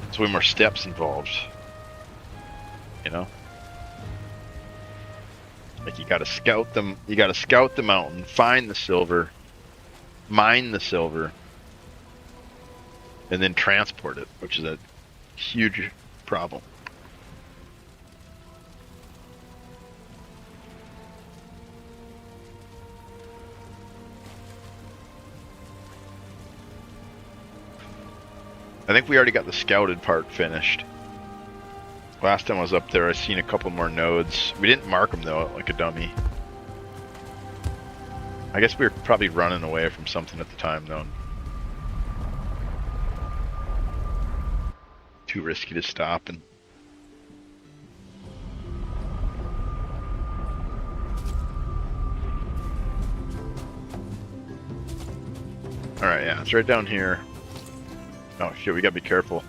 there's way more steps involved. You know, like you gotta scout them. You gotta scout the mountain, find the silver, mine the silver, and then transport it, which is a huge problem. I think we already got the scouted part finished. Last time I was up there, I seen a couple more nodes. We didn't mark them though, like a dummy. I guess we were probably running away from something at the time though. Too risky to stop and... Alright, yeah, it's right down here. Oh shit, we gotta be careful.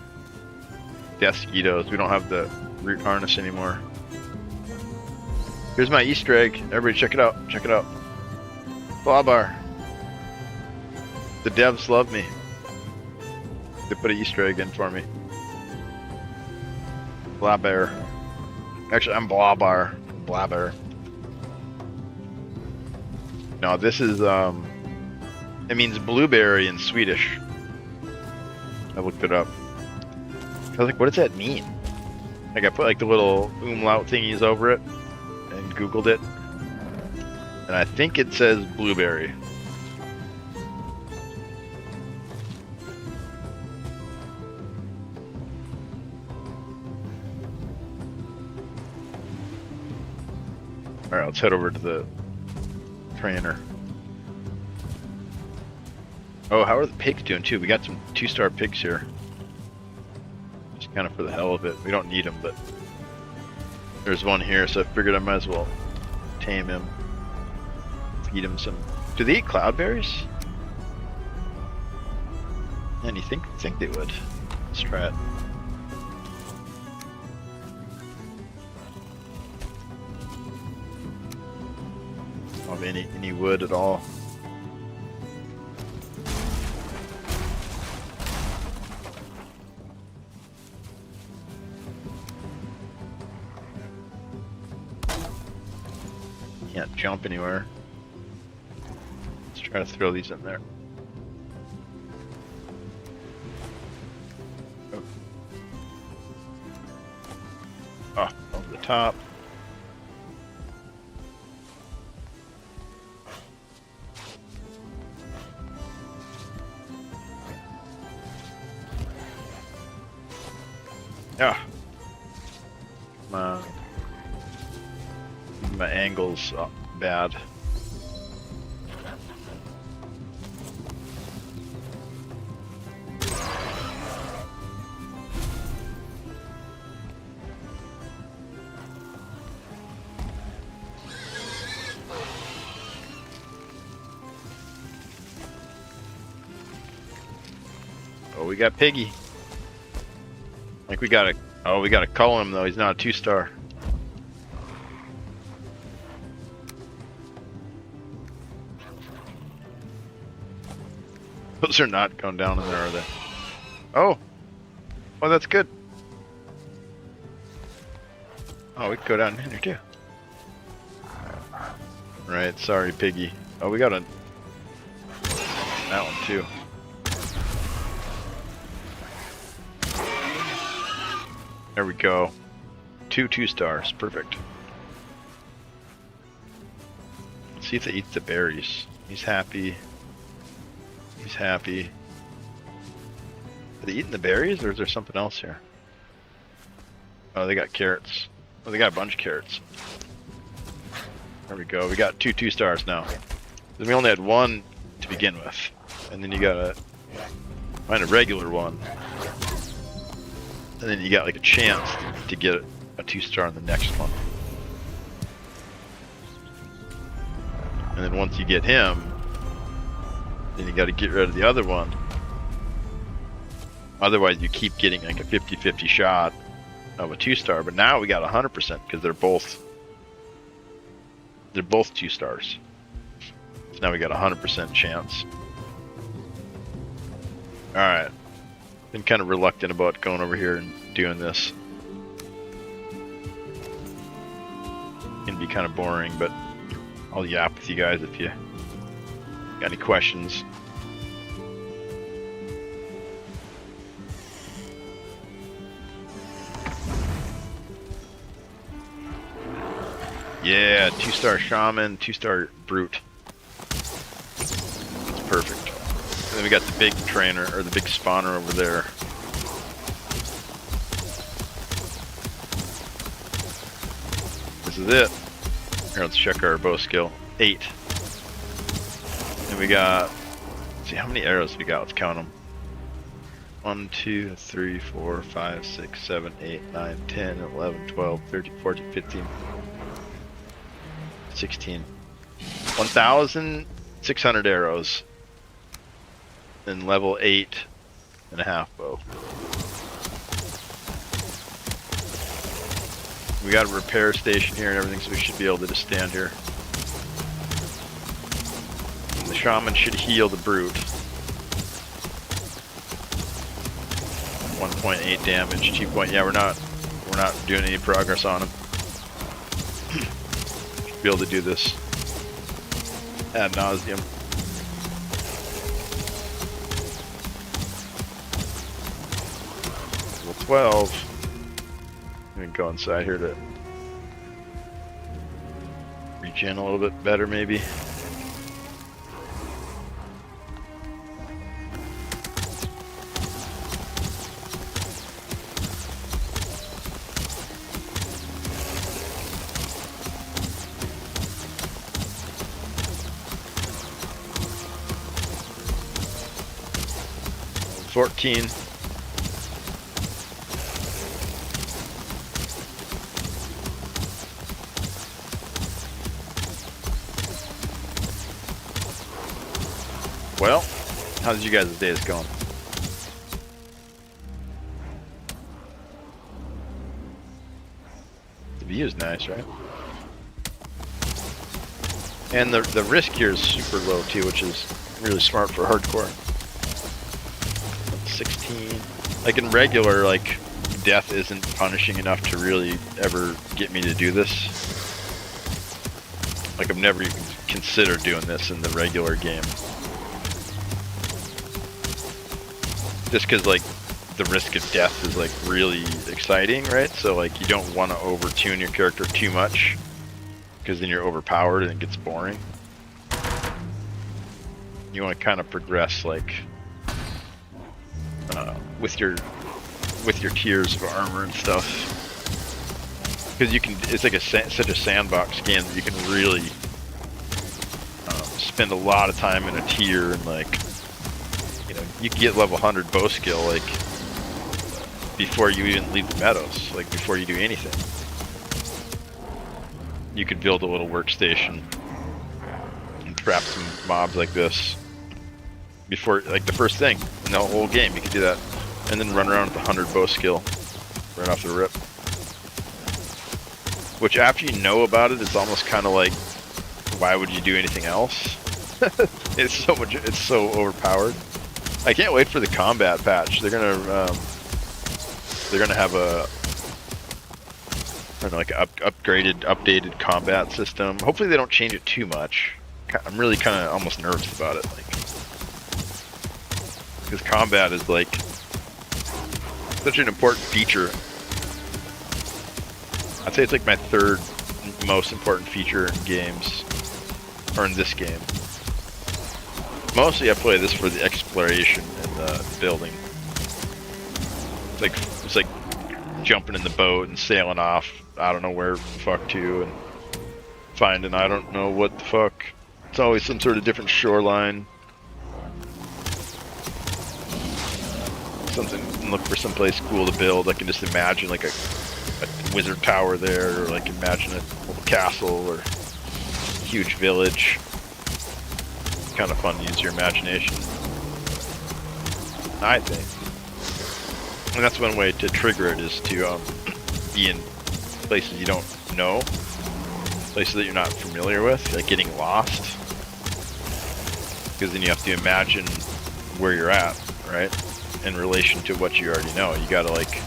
Mosquitoes. We don't have the root harness anymore. Here's my Easter egg. Everybody check it out. Check it out. Blobbar. The devs love me. They put an Easter egg in for me. Blobbar. Actually, I'm Blobbar. Blobbar. No, this is, it means blueberry in Swedish. I looked it up. I was like, what does that mean? Like I put like the little umlaut thingies over it and Googled it. And I think it says blueberry. Alright, let's head over to the trainer. Oh, how are the pigs doing too? We got some 2-star pigs here. Just kind of for the hell of it. We don't need them, but there's one here, so I figured I might as well tame him. Feed him some. Do they eat cloudberries? Man, you think they would? Let's try it. Don't have any wood at all. Can't jump anywhere. Let's try to throw these in there. Oh, over the top. Yeah. My angle's bad. Oh, we got Piggy. Like we gotta call him though. He's not a 2-star. Those are not going down in there, are they? Oh, oh, that's good. Oh, we could go down in here too. Right, sorry, Piggy. Oh, we got that one too. There we go. 2-2-stars, perfect. Let's see if they eat the berries. He's happy. He's happy. Are they eating the berries, or is there something else here? Oh, they got carrots. Oh, they got a bunch of carrots. There we go. We got 2-2-stars now. We only had one to begin with, and then you gotta find a regular one, and then you got like a chance to get a 2-star on the next one. And then once you get him, then you got to get rid of the other one. Otherwise, you keep getting like a 50-50 shot of a 2-star. But now we got 100% because they're both 2-stars. So now we got 100% chance. All right. Been kind of reluctant about going over here and doing this. Can be kind of boring, but I'll yap with you guys if you got any questions. Yeah, 2-star shaman, 2-star brute. That's perfect. And then we got the big trainer, or the big spawner over there. This is it. Here, let's check our bow skill. 8. And we got, let's see how many arrows we got. Let's count them. 1, 2, 3, 4, 5, 6, 7, 8, 9, 10, 11, 12, 13, 14, 15, 16. 1,600 arrows. And level 8.5 bow. We got a repair station here and everything, so we should be able to just stand here. And the shaman should heal the brute. 1.8 damage, 2 point. Yeah, we're not doing any progress on him. Should be able to do this ad nauseum. Level 12. I'm gonna go inside here to regen a little bit better, maybe. 14. Well, how's you guys' days going? The view is nice, right? And the risk here is super low too, which is really smart for hardcore. 16. Like in regular, like death isn't punishing enough to really ever get me to do this. Like I've never even considered doing this in the regular game. Just because like the risk of death is like really exciting, right? So like you don't want to overtune your character too much, because then you're overpowered and it gets boring. You want to kind of progress like with your tiers of armor and stuff, because you can. It's like such a sandbox game that you can really spend a lot of time in a tier, and like, you know, you can get level 100 bow skill like before you even leave the meadows, like before you do anything. You could build a little workstation and trap some mobs like this before, like the first thing in the whole game. You could do that, and then run around with the 100 bow skill right off the rip. Which, after you know about it, it's almost kind of like, why would you do anything else? It's so overpowered. I can't wait for the combat patch. They're gonna have a, I don't know, like updated combat system. Hopefully they don't change it too much. I'm really kind of almost nervous about it, like, because combat is like such an important feature. I'd say it's like my third most important feature in games, or in this game. Mostly I play this for the exploration and the building. It's like jumping in the boat and sailing off, I don't know where the fuck to, and finding I don't know what the fuck. It's always some sort of different shoreline. Look for someplace cool to build. I can just imagine like a wizard tower there, or like imagine a little castle or a huge village. It's kind of fun to use your imagination, I think. And that's one way to trigger it, is to be in places you don't know, places that you're not familiar with, like getting lost. Because then you have to imagine where you're at, right? In relation to what you already know. You gotta like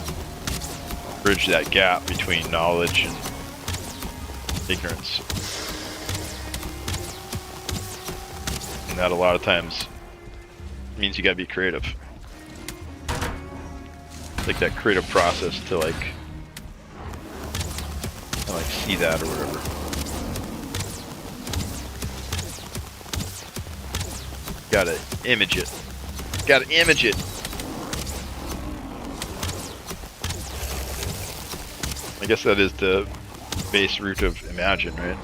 bridge that gap between knowledge and ignorance. And that a lot of times means you gotta be creative. Like that creative process to like see that or whatever. Gotta image it. Gotta image it. I guess that is the base root of imagine, right?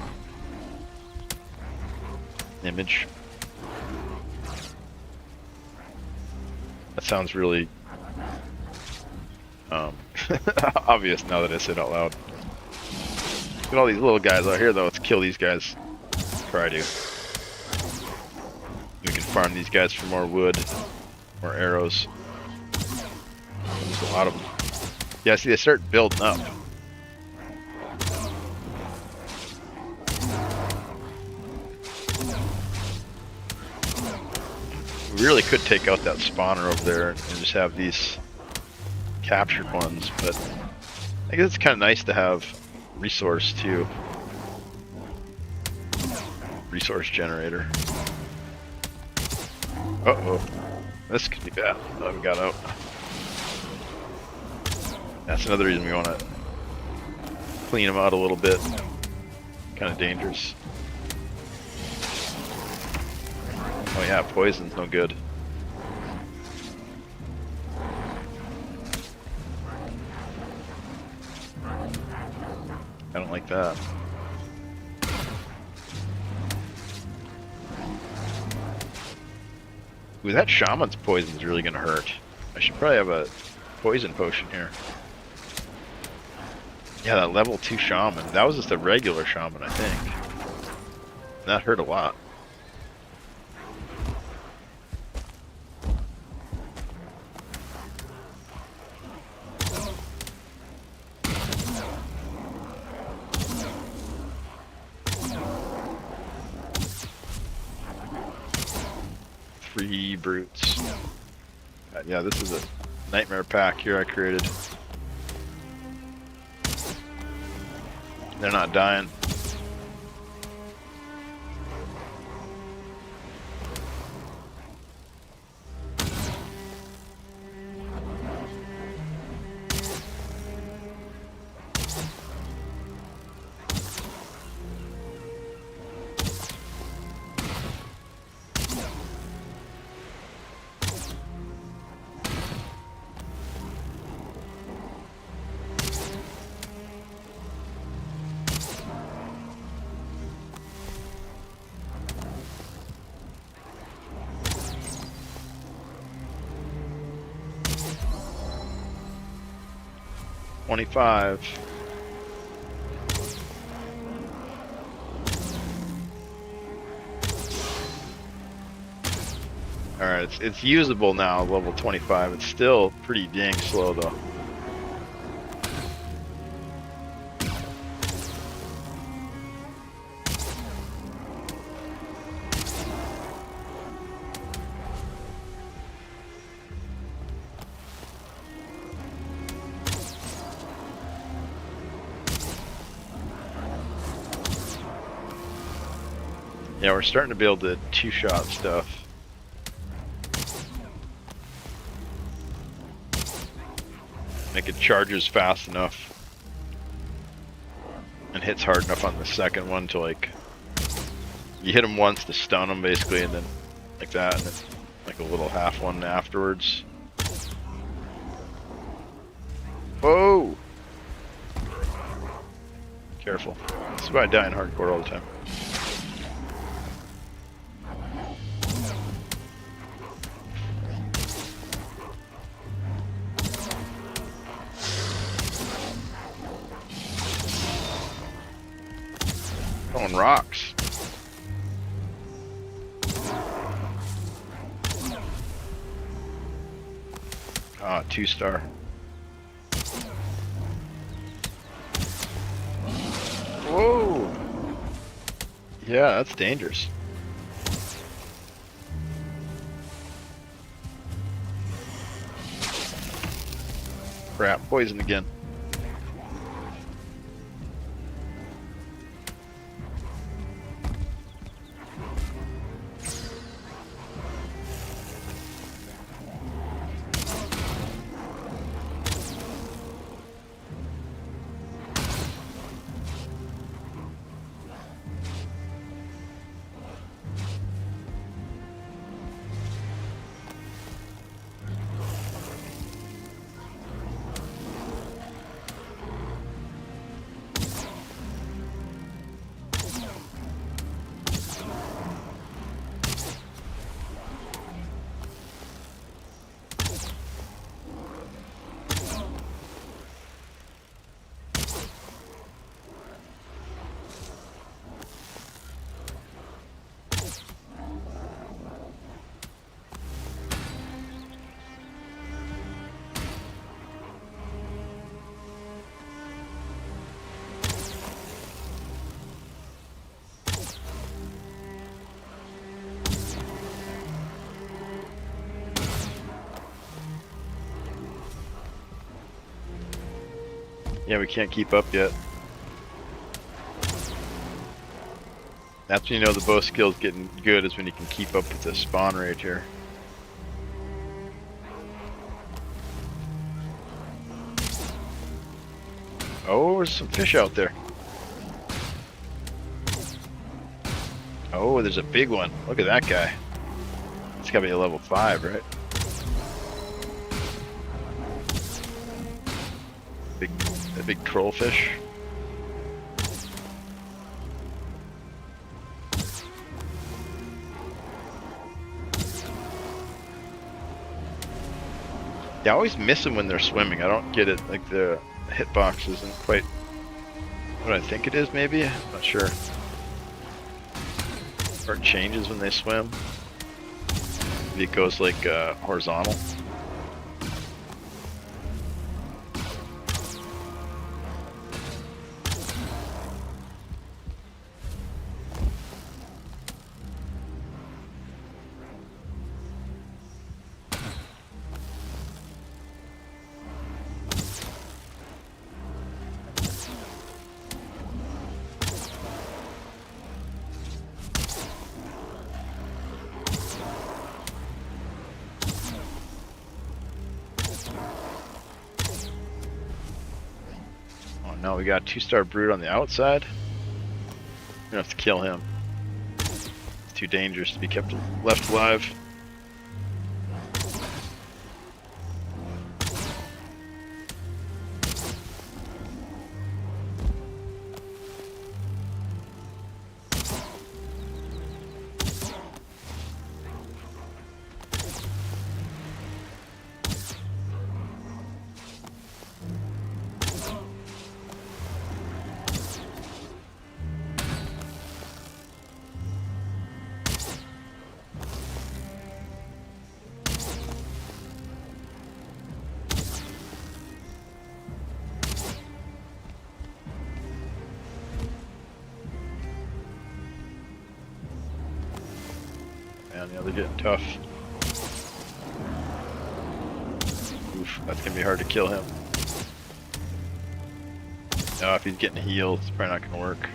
Image. That sounds really obvious now that I say it out loud. Look at all these little guys out here, though. Let's kill these guys. Try to. We can farm these guys for more wood, more arrows. There's a lot of them. Yeah, see, they start building up. We really could take out that spawner over there and just have these captured ones, but I guess it's kind of nice to have resource too. Resource generator. Uh-oh. This could be bad. I haven't got out. That's another reason we want to clean them out a little bit. Kind of dangerous. Oh yeah, poison's no good. I don't like that. Ooh, that shaman's poison is really gonna hurt. I should probably have a poison potion here. Yeah, that level 2 shaman. That was just a regular shaman, I think. That hurt a lot. Three brutes. Yeah, this is a nightmare pack here I created. They're not dying. $25. Alright, it's usable now, level 25. It's still pretty dang slow though. Yeah, we're starting to be able to two-shot stuff. Make it charges fast enough and hits hard enough on the second one to, like, you hit them once to stun them basically, and then like that, and then like a little half one afterwards. Whoa! Careful. This is why I die in hardcore all the time. Throwing rocks. Ah, 2-star. Whoa! Yeah, that's dangerous. Crap, poison again. Yeah, we can't keep up yet. That's when you know the bow skill's getting good, is when you can keep up with the spawn rate here. Oh, there's some fish out there. Oh, there's a big one. Look at that guy. It's gotta be a level 5, right? A big trollfish. Yeah, I always miss them when they're swimming. I don't get it. Like the hitbox isn't quite what I think it is. Maybe I'm not sure. Or it changes when they swim. Maybe it goes like horizontal. Now we got 2-star brood on the outside. We're gonna have to kill him. It's too dangerous to be kept left alive. Man, yeah, they're getting tough. Oof, that's gonna be hard to kill him. No, if he's getting healed, it's probably not gonna work.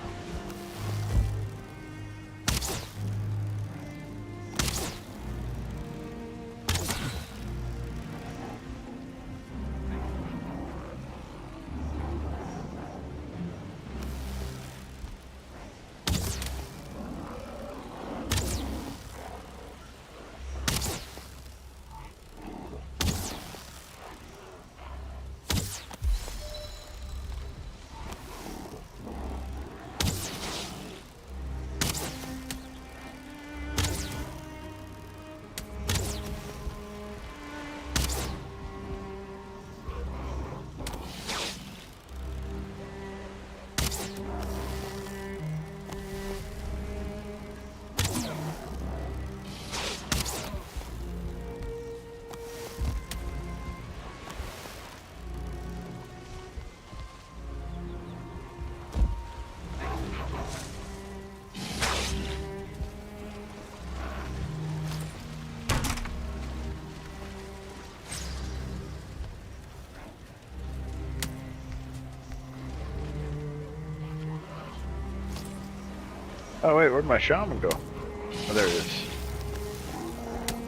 Oh wait, where'd my shaman go? Oh, there he is.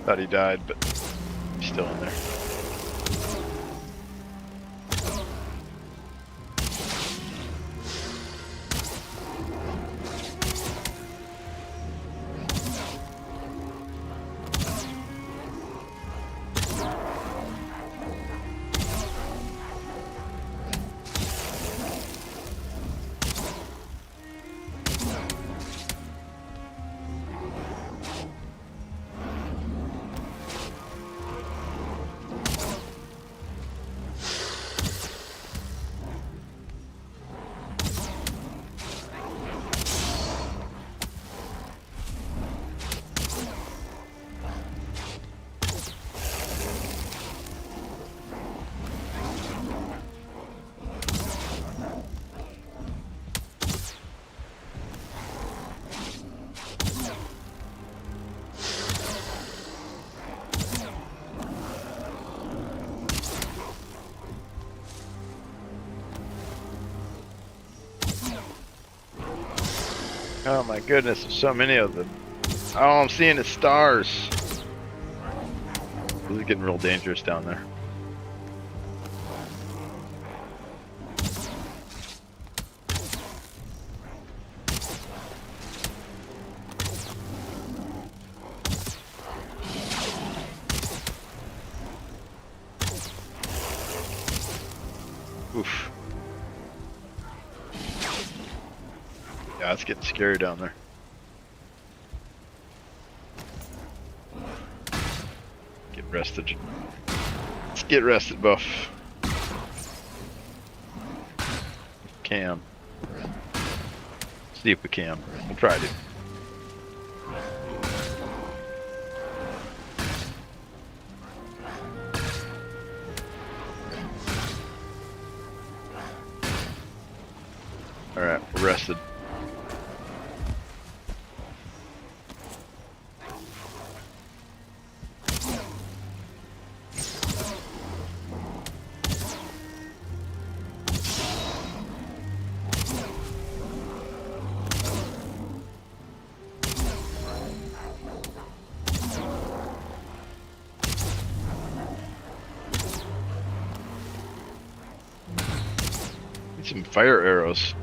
Thought he died, but he's still in there. Oh my goodness, there's so many of them. All I'm seeing is stars. This is getting real dangerous down there. Oof. Yeah, it's getting scary down there. Get rested. Let's get rested, Buff. Can. See if we can. We'll try to. Alright, we're rested. Need some fire arrows.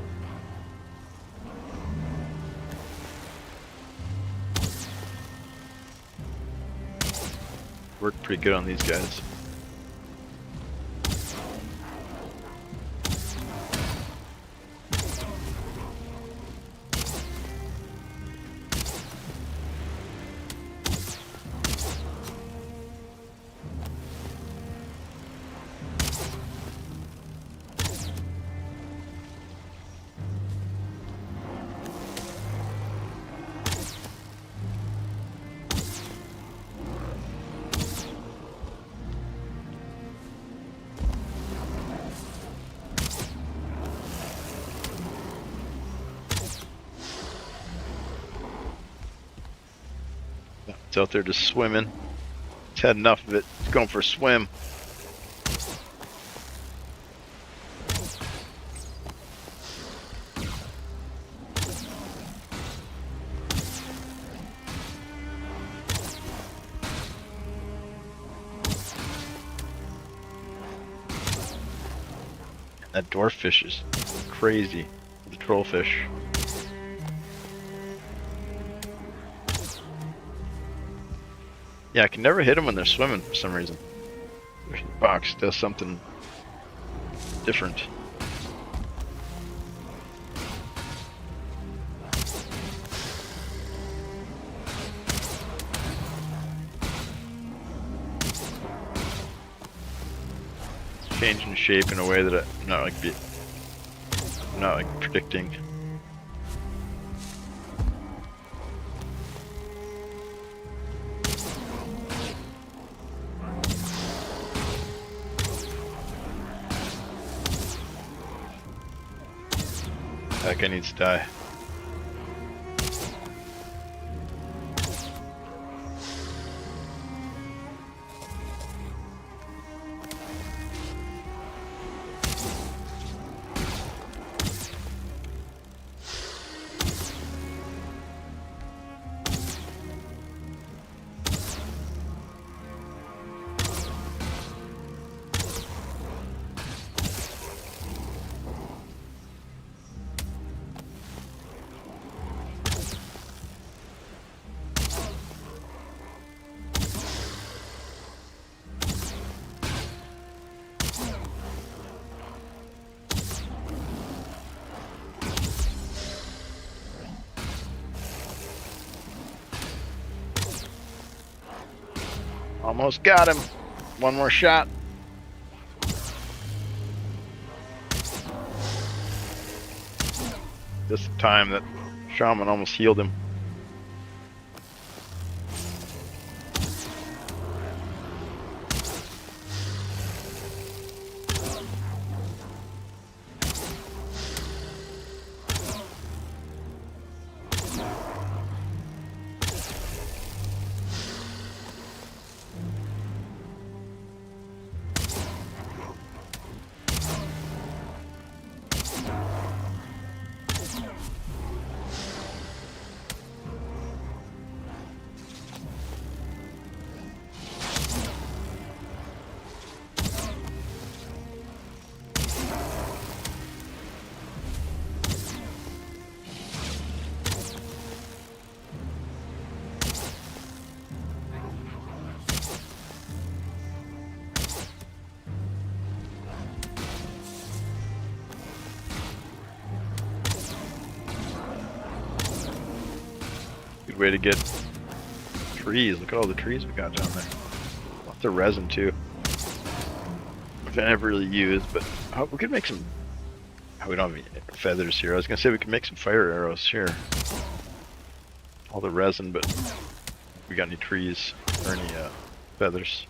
Worked pretty good on these guys. It's out there just swimming. It's had enough of it. It's going for a swim. That dwarf fish is crazy. The trollfish. Yeah, I can never hit them when they're swimming for some reason. The box does something different. Changing shape in a way that I'm not like predicting. That guy needs to die. Almost got him. One more shot. This time that shaman almost healed him. Good way to get trees. Look at all the trees we got down there. Lots of resin too. I never really used, but we could make some. We don't have any feathers here. I was gonna say we could make some fire arrows here. All the resin, but we got any trees or any feathers?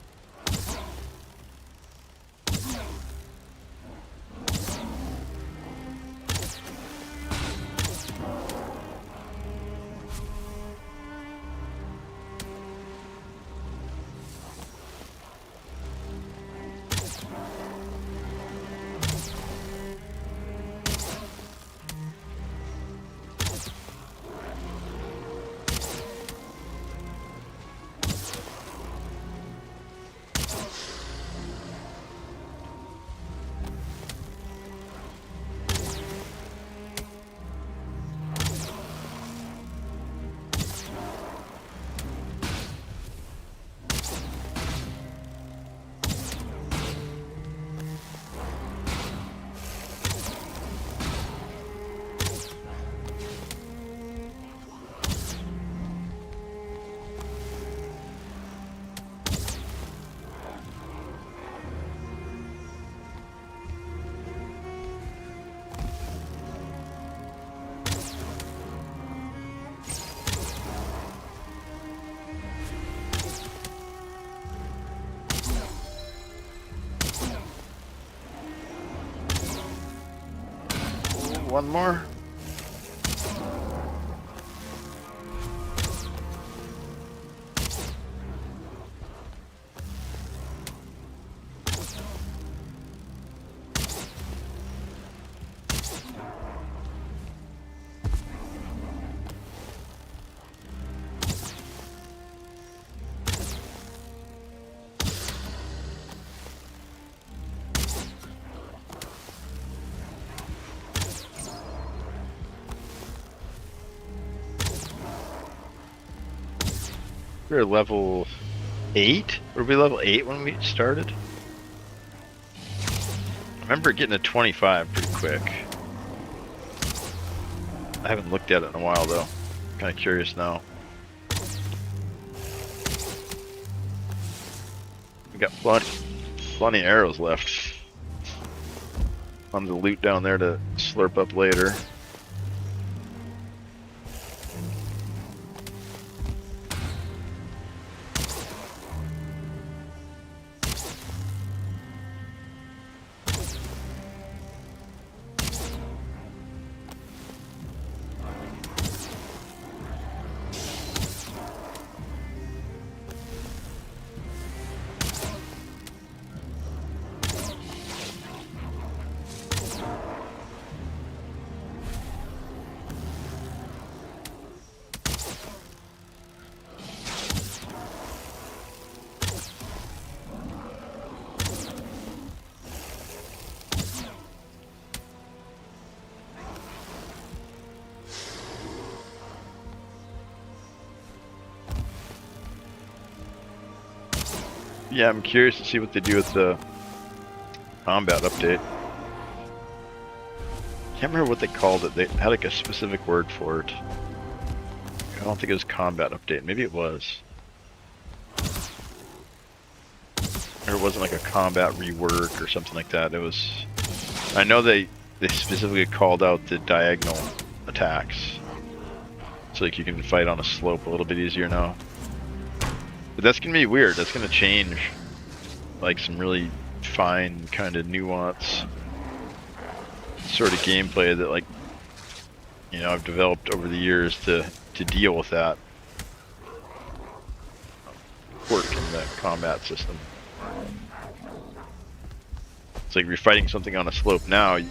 One more. We were level 8? Were we level 8 when we started? I remember getting to 25 pretty quick. I haven't looked at it in a while though. Kind of curious now. We got plenty of arrows left. On the loot down there to slurp up later. Yeah, I'm curious to see what they do with the combat update. Can't remember what they called it. They had like a specific word for it. I don't think it was combat update. Maybe it was. Or it wasn't like a combat rework or something like that. It was... I know they specifically called out the diagonal attacks. So like you can fight on a slope a little bit easier now. But that's gonna be weird. That's gonna change like some really fine kind of nuance sort of gameplay that, like, you know, I've developed over the years to deal with that quirk in the combat system. It's like if you're fighting something on a slope now, you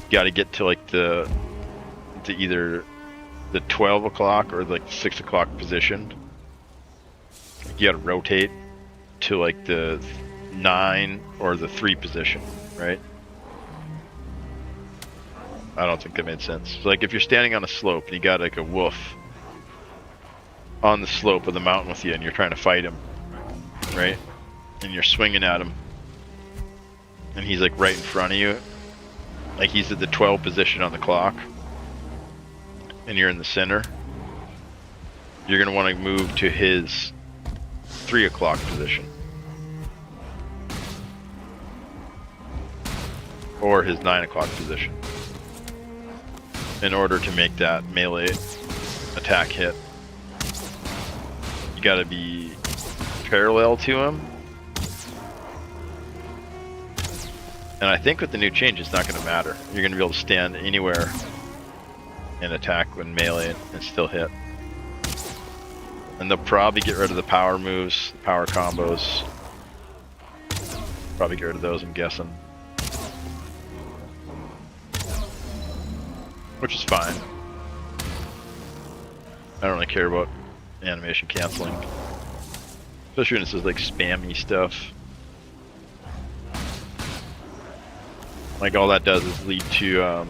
got to get to like the either the 12 o'clock or like 6 o'clock position. You got to rotate to like the 9 or the 3 position, right? I don't think that made sense. So like if you're standing on a slope and you got like a wolf on the slope of the mountain with you and you're trying to fight him, right? And you're swinging at him and he's like right in front of you, like he's at the 12 position on the clock and you're in the center, you're going to want to move to his 3 o'clock position. or his 9 o'clock position in order to make that melee attack hit. You gotta be parallel to him. And I think with the new change, it's not going to matter. You're going to be able to stand anywhere and attack when melee and still hit. And they'll probably get rid of the power moves, the power combos. Probably get rid of those, I'm guessing. Which is fine. I don't really care about animation canceling. Especially when this is like spammy stuff. Like all that does is lead to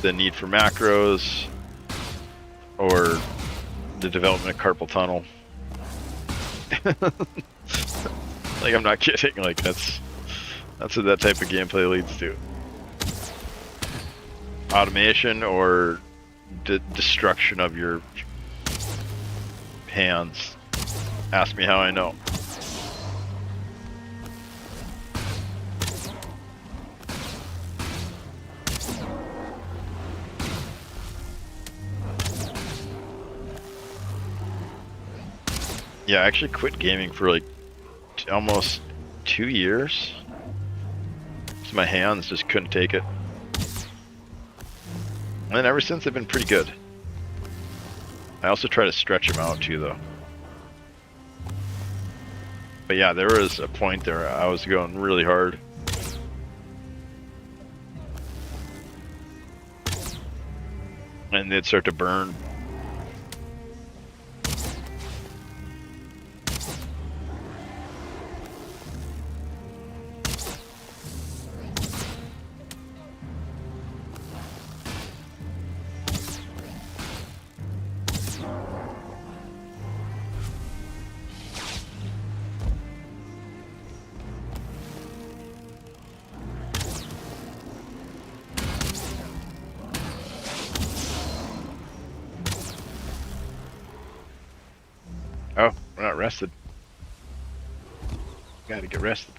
the need for macros or the development of carpal tunnel. Like I'm not kidding. Like that's what that type of gameplay leads to. Automation or destruction of your hands. Ask me how I know. Yeah, I actually quit gaming for like almost 2 years. So my hands just couldn't take it. And then ever since they've been pretty good. I also try to stretch them out too though. But yeah, there was a point there I was going really hard. And they'd start to burn. Oh, we're not rested. Gotta get rested.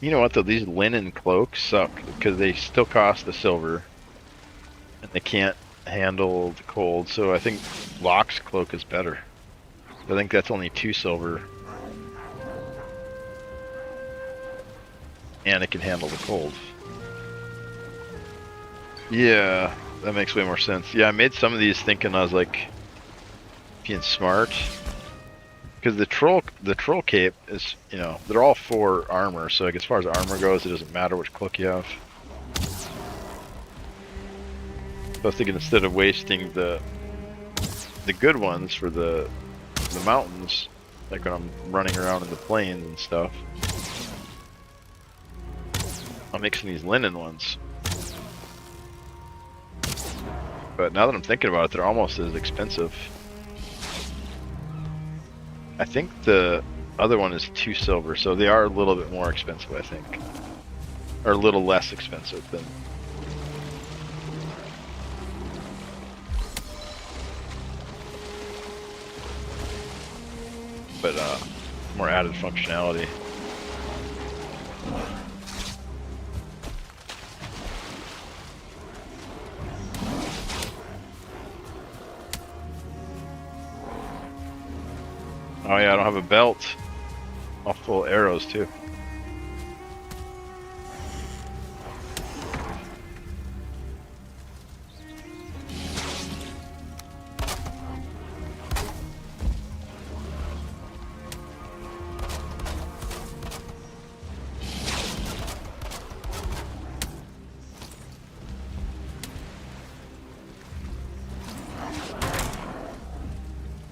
You know what though, these linen cloaks suck because they still cost the silver and they can't handle the cold, so I think Locke's cloak is better. I think that's only 2 silver. And it can handle the cold. Yeah, that makes way more sense. Yeah, I made some of these thinking I was like being smart. Because the troll cape is, you know, they're all 4 armor, so like as far as armor goes, it doesn't matter which cloak you have. So I was thinking instead of wasting the good ones for the mountains, like when I'm running around in the plains and stuff, I'm mixing these linen ones. But now that I'm thinking about it, they're almost as expensive. I think the other one is 2 silver, so they are a little bit more expensive, I think. Or a little less expensive than... But, more added functionality. Oh yeah, I don't have a belt. All full of arrows too.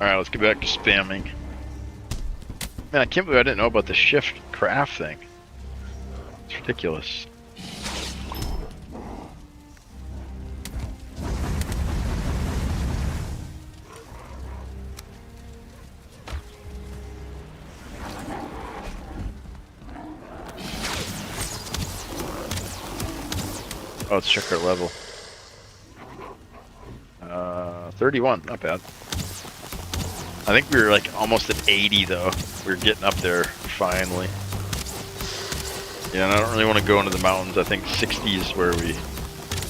Alright, let's get back to spamming. Man, I can't believe I didn't know about the shift craft thing. It's ridiculous. Oh, let's check our level. 31, not bad. I think we were like almost at 80 though. We were getting up there finally. Yeah, and I don't really want to go into the mountains. I think 60 is where we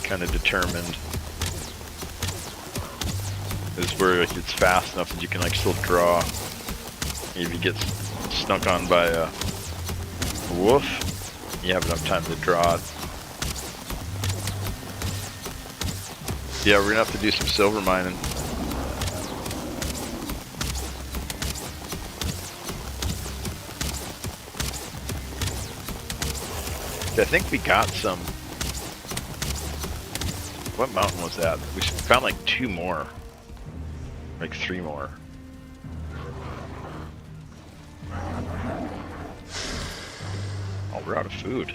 kind of determined. Is where like, it's fast enough that you can like still draw. If you get snuck on by a wolf, you have enough time to draw it. Yeah, we're gonna have to do some silver mining. I think we got some. What mountain was that? We found like 2 more. Like 3 more. Oh, we're out of food.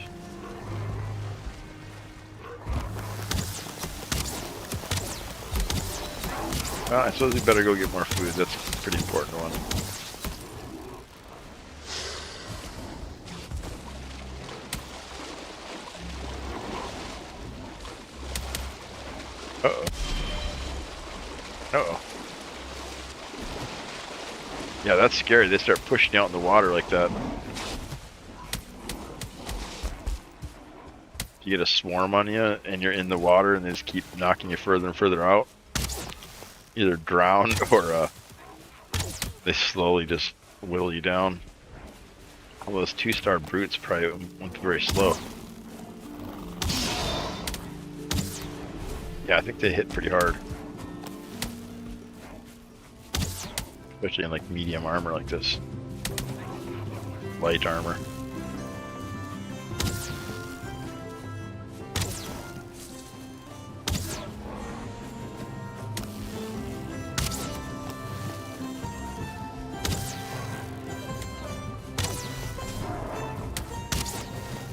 Well, I suppose we better go get more food. That's a pretty important one. Uh-oh. Uh-oh. Yeah, that's scary. They start pushing out in the water like that. You get a swarm on you and you're in the water and they just keep knocking you further and further out. Either drown or they slowly just whittle you down. All those 2-star brutes probably went very slow. Yeah, I think they hit pretty hard. Especially in like medium armor like this. Light armor.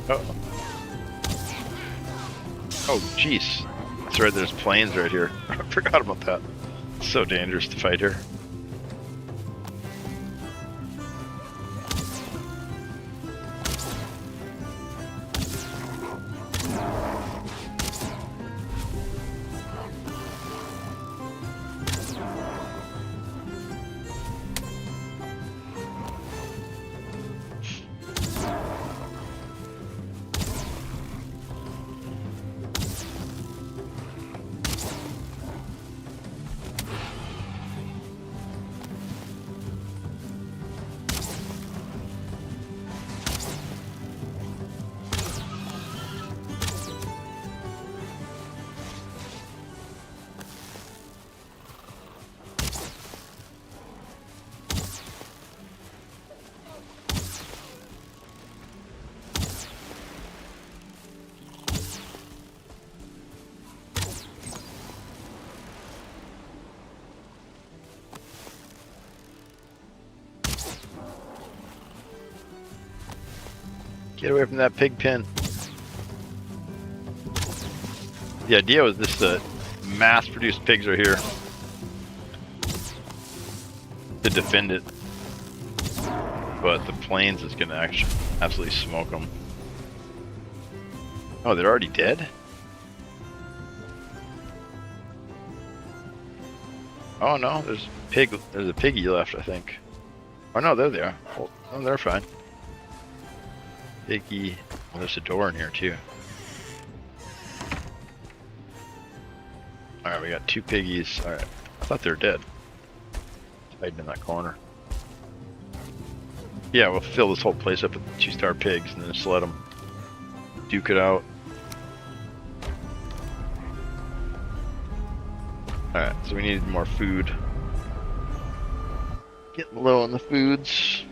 Uh-oh. Oh, jeez. That's right, there's planes right here. I forgot about that. It's so dangerous to fight here. Get away from that pig pen. The idea was this mass-produced pigs are here to defend it, but the plains is gonna actually absolutely smoke them. Oh, they're already dead? Oh no, there's a piggy left, I think. Oh no, there they are. Oh, they're fine. Piggy. Well, there's a door in here too. Alright, we got 2 piggies. Alright. I thought they were dead. Hiding in that corner. Yeah, we'll fill this whole place up with 2-star pigs and then just let them duke it out. Alright, so we needed more food. Getting low on the foods.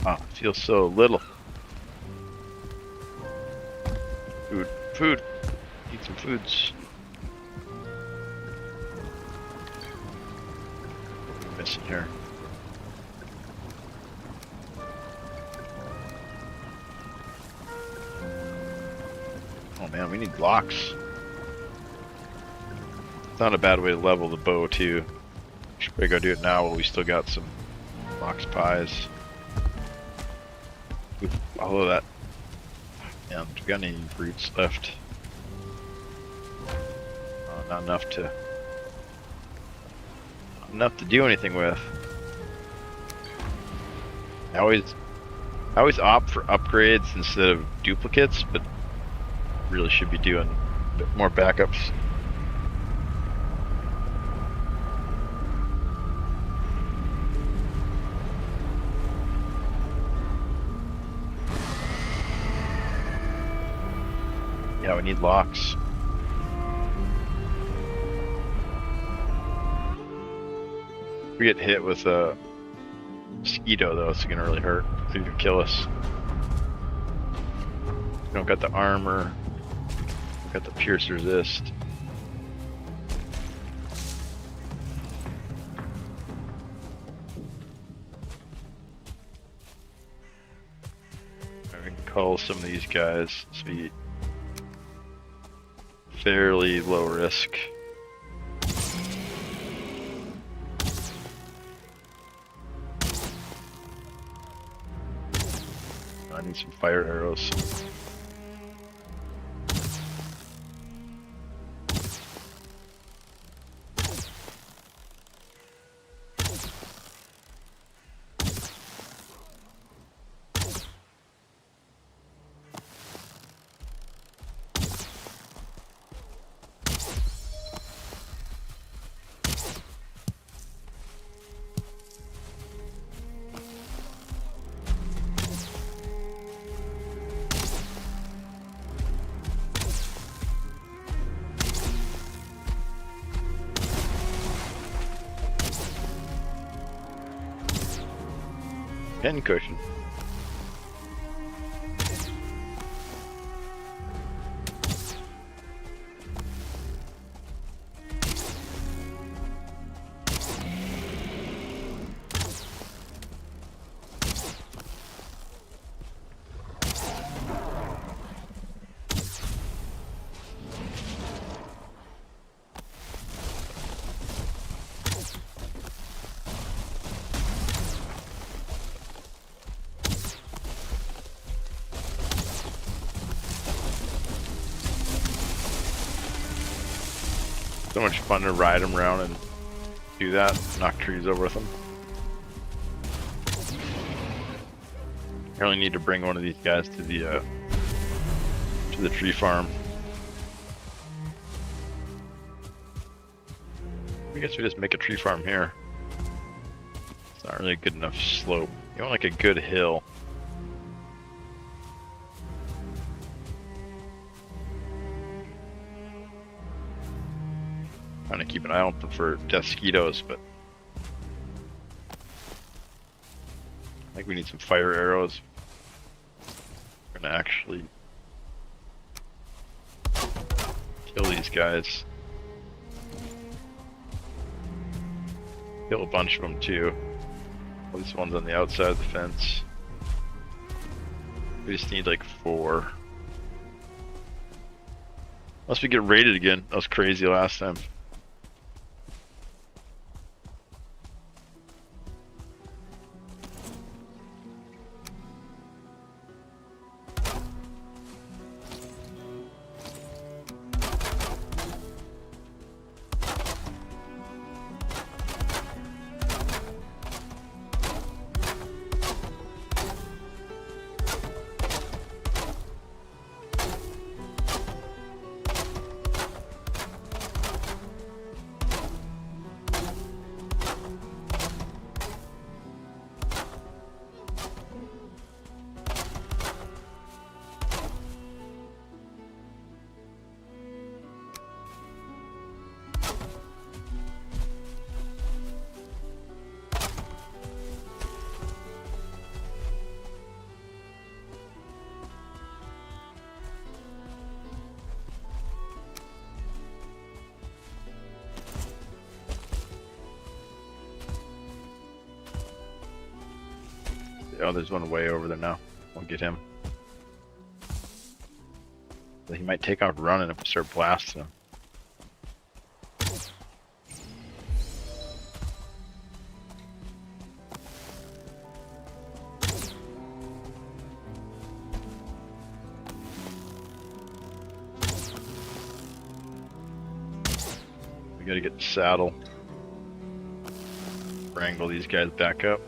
Oh, it feels so little. Food. Food. Eat some foods. missing here? Oh man, we need locks. It's not a bad way to level the bow too. Should probably go do it now while we still got some box pies. Follow that. Yeah, we got any roots left? Not enough to do anything with. I always opt for upgrades instead of duplicates, but really should be doing a bit more backups. Yeah, we need locks. We get hit with a mosquito though, it's gonna really hurt. It's gonna kill us. We don't got the armor. We got the pierce resist. I can call some of these guys. This will be fairly low risk. I need some fire arrows. Pin cushion. So much fun to ride them around and do that, knock trees over with them. I really need to bring one of these guys to the tree farm. I guess we just make a tree farm here. It's not really a good enough slope. You want like a good hill. Trying to keep an eye out for death mosquitoes, but I think we need some fire arrows. We're gonna actually kill these guys. Kill a bunch of them too. At least one's on the outside of the fence. We just need like 4. Unless we get raided again. That was crazy last time. Oh, there's one way over there now. We'll get him. He might take off running if we start blasting him. We gotta get the saddle. Wrangle these guys back up.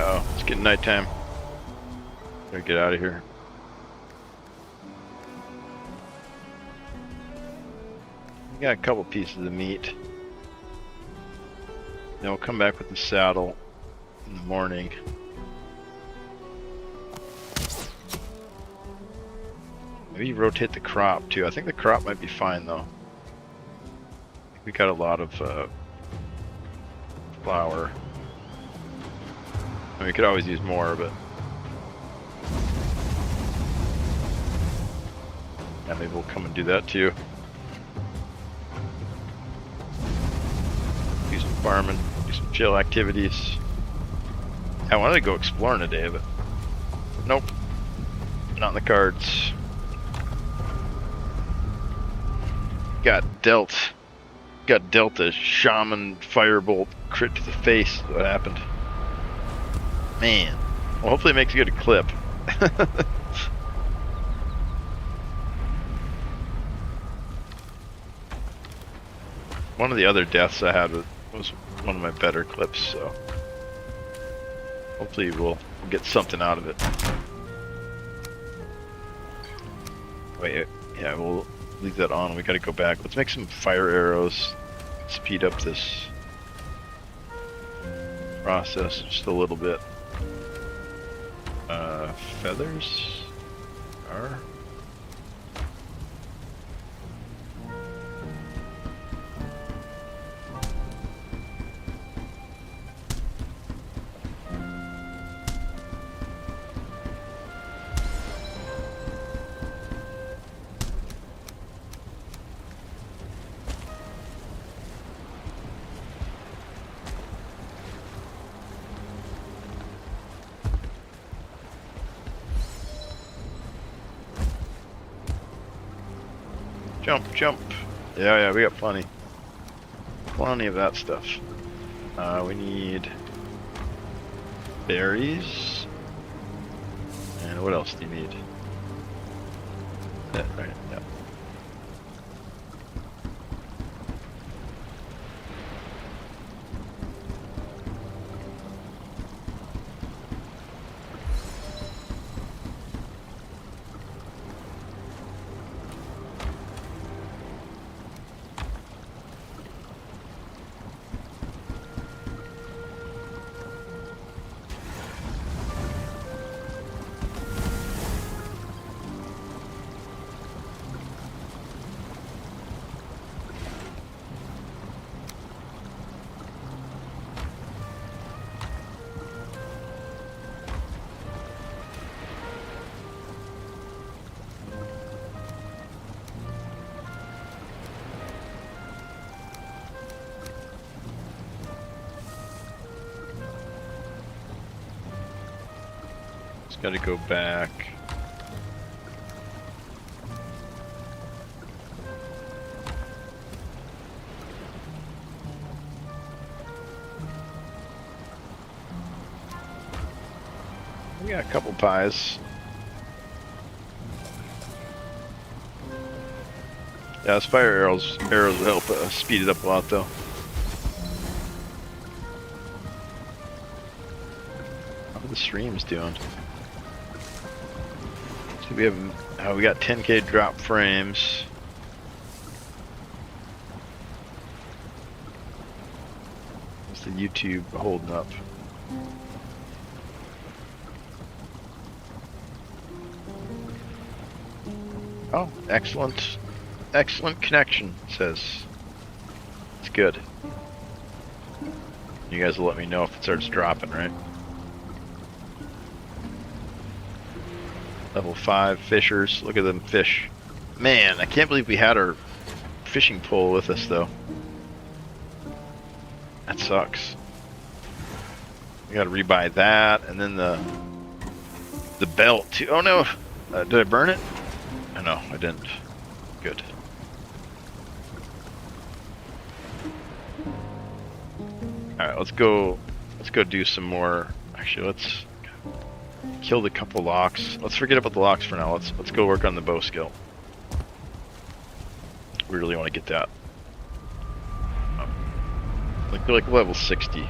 Oh, it's getting nighttime. Gotta get out of here. We got a couple pieces of meat. Then we'll come back with the saddle in the morning. Maybe rotate the crop too. I think the crop might be fine though. We got a lot of flour. I mean, we could always use more, but yeah, maybe we'll come and do that too. Do some farming, do some chill activities. I wanted to go exploring today, but nope, not in the cards. Got dealt a shaman firebolt crit to the face. That's what happened. Man, well, hopefully it makes a good clip. One of the other deaths I had was one of my better clips, so hopefully we'll get something out of it. Wait, yeah, we'll leave that on. We gotta go back. Let's make some fire arrows. Speed up this process just a little bit. Feathers are. Jump, jump. Yeah, we got plenty. Plenty of that stuff. We need berries. And what else do you need? That, right, yeah. Gotta go back. We got a couple pies. Yeah, those fire arrows will help speed it up a lot, though. How are the streams doing? So we have we got 10K drop frames. How's the YouTube holding up? Oh, excellent. Excellent connection, it says. It's good. You guys will let me know if it starts dropping, right? Level 5 fishers. Look at them fish. Man, I can't believe we had our fishing pole with us, though. That sucks. We gotta rebuy that, and then the belt, too. Oh, no! Did I burn it? Oh, no, I didn't. Good. Alright, let's go do some more. Actually, let's kill the couple locks. Let's forget about the locks for now. Let's go work on the bow skill. We really want to get that. Like level 60.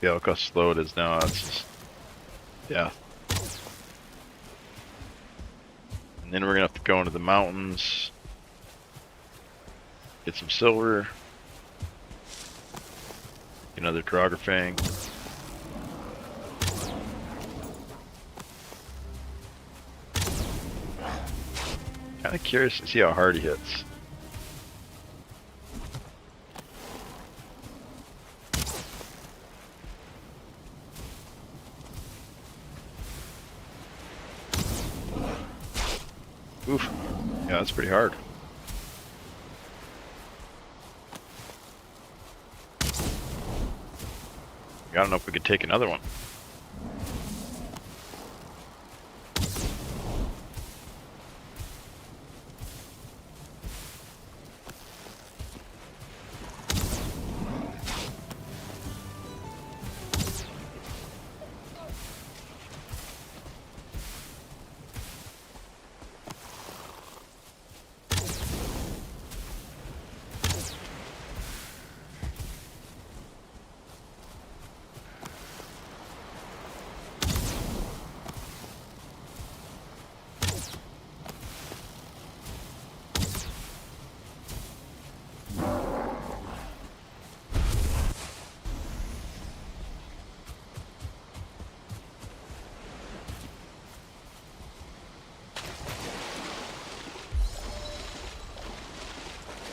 Yeah, look how slow it is now. It's just, yeah. And then we're gonna have to go into the mountains, get some silver, get another Draugr Fang. Kind of curious to see how hard he hits. Oof. Yeah, that's pretty hard. I don't know if we could take another one.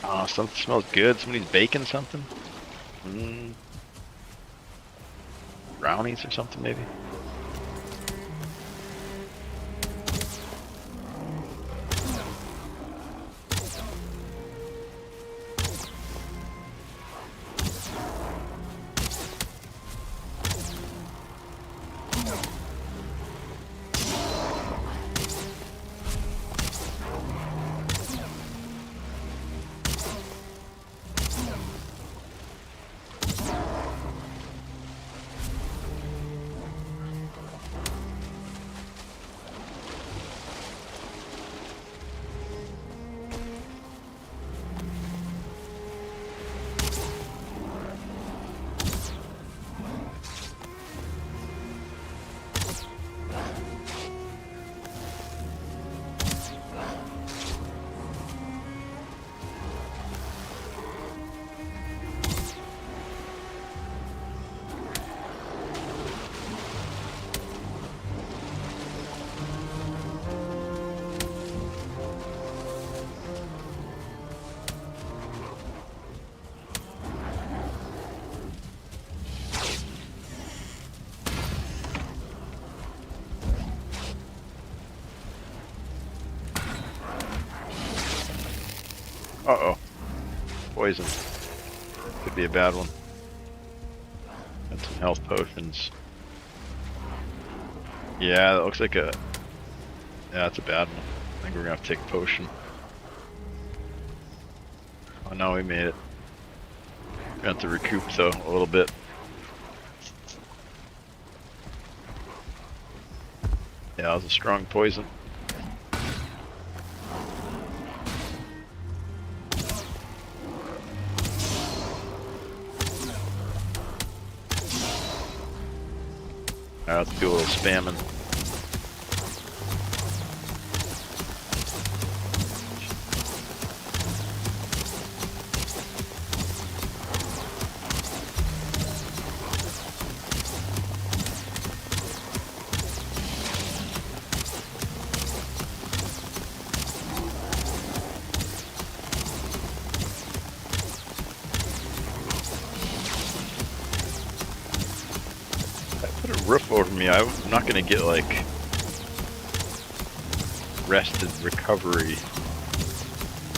Oh, something smells good. Somebody's baking something. Brownies or something, maybe. Uh-oh. Poison. Could be a bad one. Got some health potions. Yeah, that looks like a... Yeah, that's a bad one. I think we're gonna have to take a potion. Oh no, we made it. We're gonna have to recoup though, a little bit. Yeah, that was a strong poison. Alright, let's do a little spamming. Put a roof over me. I'm not gonna get like rested recovery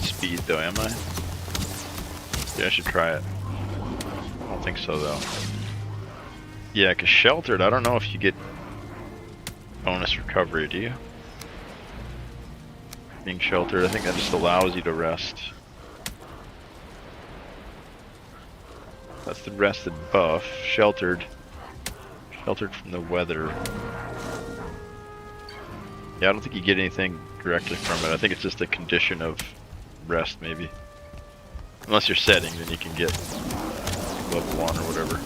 speed though, am I? Yeah, I should try it. I don't think so though. Yeah, cause sheltered, I don't know if you get bonus recovery, do you? Being sheltered, I think that just allows you to rest. That's the rested buff. Sheltered from the weather. Yeah, I don't think you get anything directly from it. I think it's just a condition of rest, maybe. Unless you're setting, then you can get level 1 or whatever.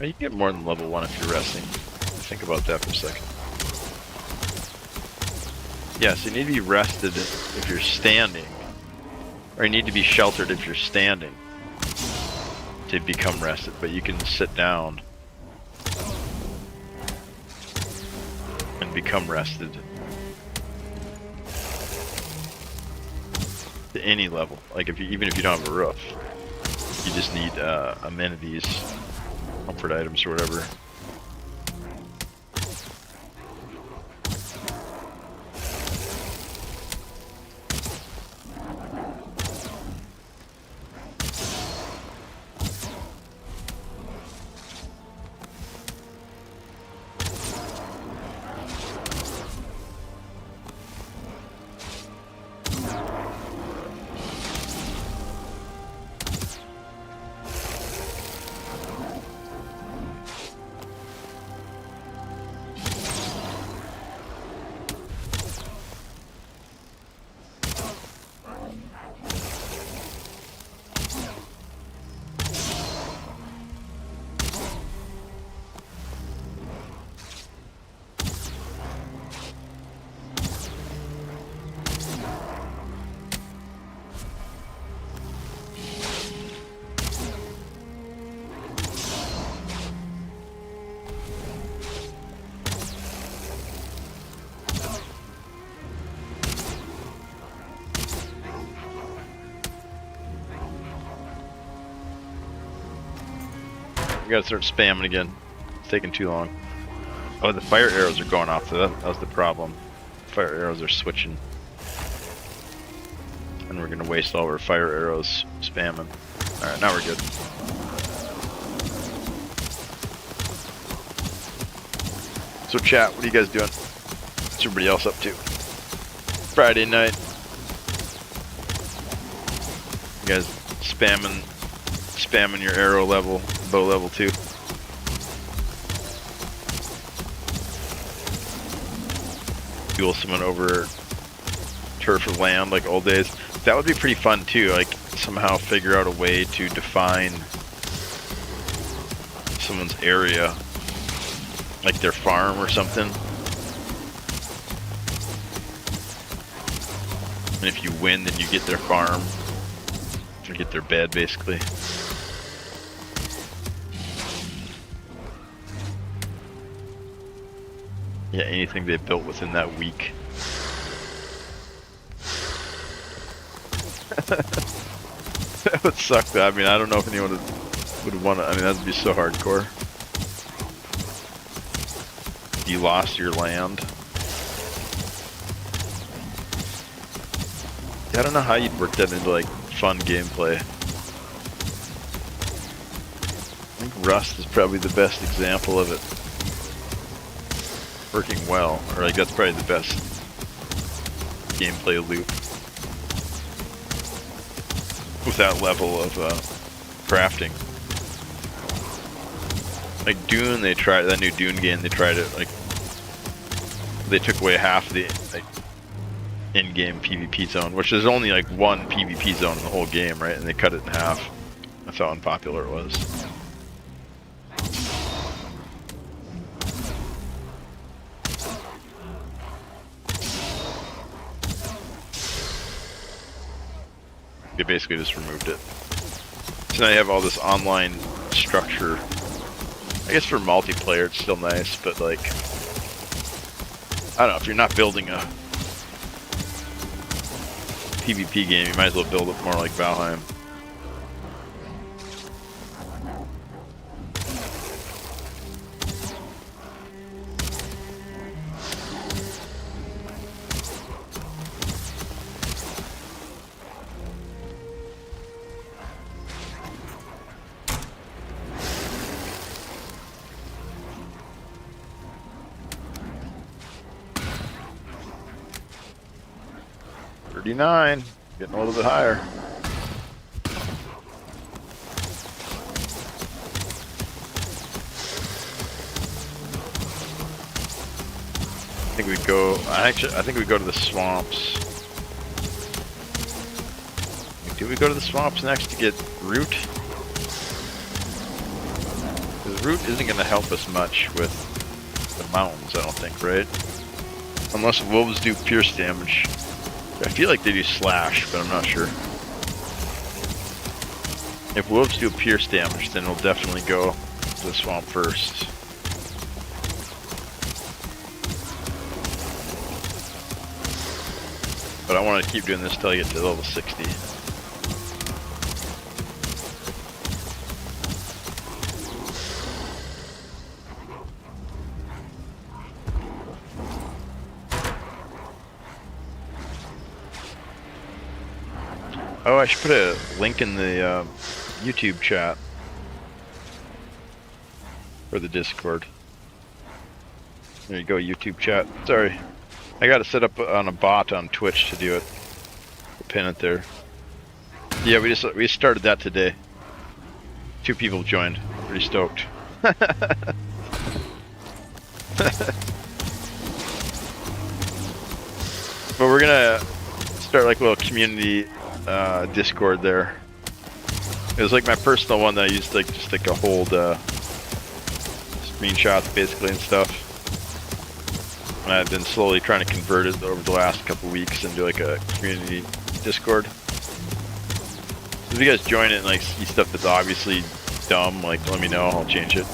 Oh, you can get more than level 1 if you're resting. Think about that for a second. Yes, you need to be rested if you're standing. Or you need to be sheltered if you're standing to become rested, but you can sit down and become rested to any level. Like if you, even if you don't have a roof, you just need amenities, comfort items or whatever. We gotta start spamming again. It's taking too long. Oh, the fire arrows are going off, so that was the problem. Fire arrows are switching. And we're gonna waste all our fire arrows spamming. Alright, now we're good. So chat, what are you guys doing? What's everybody else up to? Friday night. You guys spamming your arrow level, bow level 2. Duel someone over turf or land like old days. That would be pretty fun too, like somehow figure out a way to define someone's area, like their farm or something. And if you win, then you get their farm, or get their bed basically. Yeah, anything they built within that week. That would suck though. I mean, I don't know if anyone would want to, I mean, that'd be so hardcore. you lost your land. I don't know how you'd work that into like fun gameplay. I think Rust is probably the best example of it working well, or like that's probably the best gameplay loop with that level of crafting. Like Dune, they tried that new Dune game. They tried it like they took away half the like in-game PvP zone, which is only like one PvP zone in the whole game, right? And they cut it in half. That's how unpopular it was. They basically just removed it. So now you have all this online structure. I guess for multiplayer it's still nice, but like, I don't know, if you're not building a PvP game, you might as well build it more like Valheim. $39, getting a little bit higher. I think we go. I think we go to the swamps. Do we go to the swamps next to get root? Because root isn't going to help us much with the mountains, I don't think, right? Unless wolves do pierce damage. I feel like they do slash, but I'm not sure. If wolves do pierce damage, then we'll definitely go to the swamp first. But I want to keep doing this till I get to level 60. Oh, I should put a link in the YouTube chat for the Discord. There you go, YouTube chat. Sorry. I got to set up on a bot on Twitch to do it. Pin it there. Yeah, we started that today. 2 people joined. Pretty stoked. But we're gonna start like a little community Discord there. It was like my personal one that I used to like just like a hold screenshots basically and stuff. And I've been slowly trying to convert it over the last couple weeks into like a community Discord. So if you guys join it and like see stuff that's obviously dumb, like let me know, I'll change it.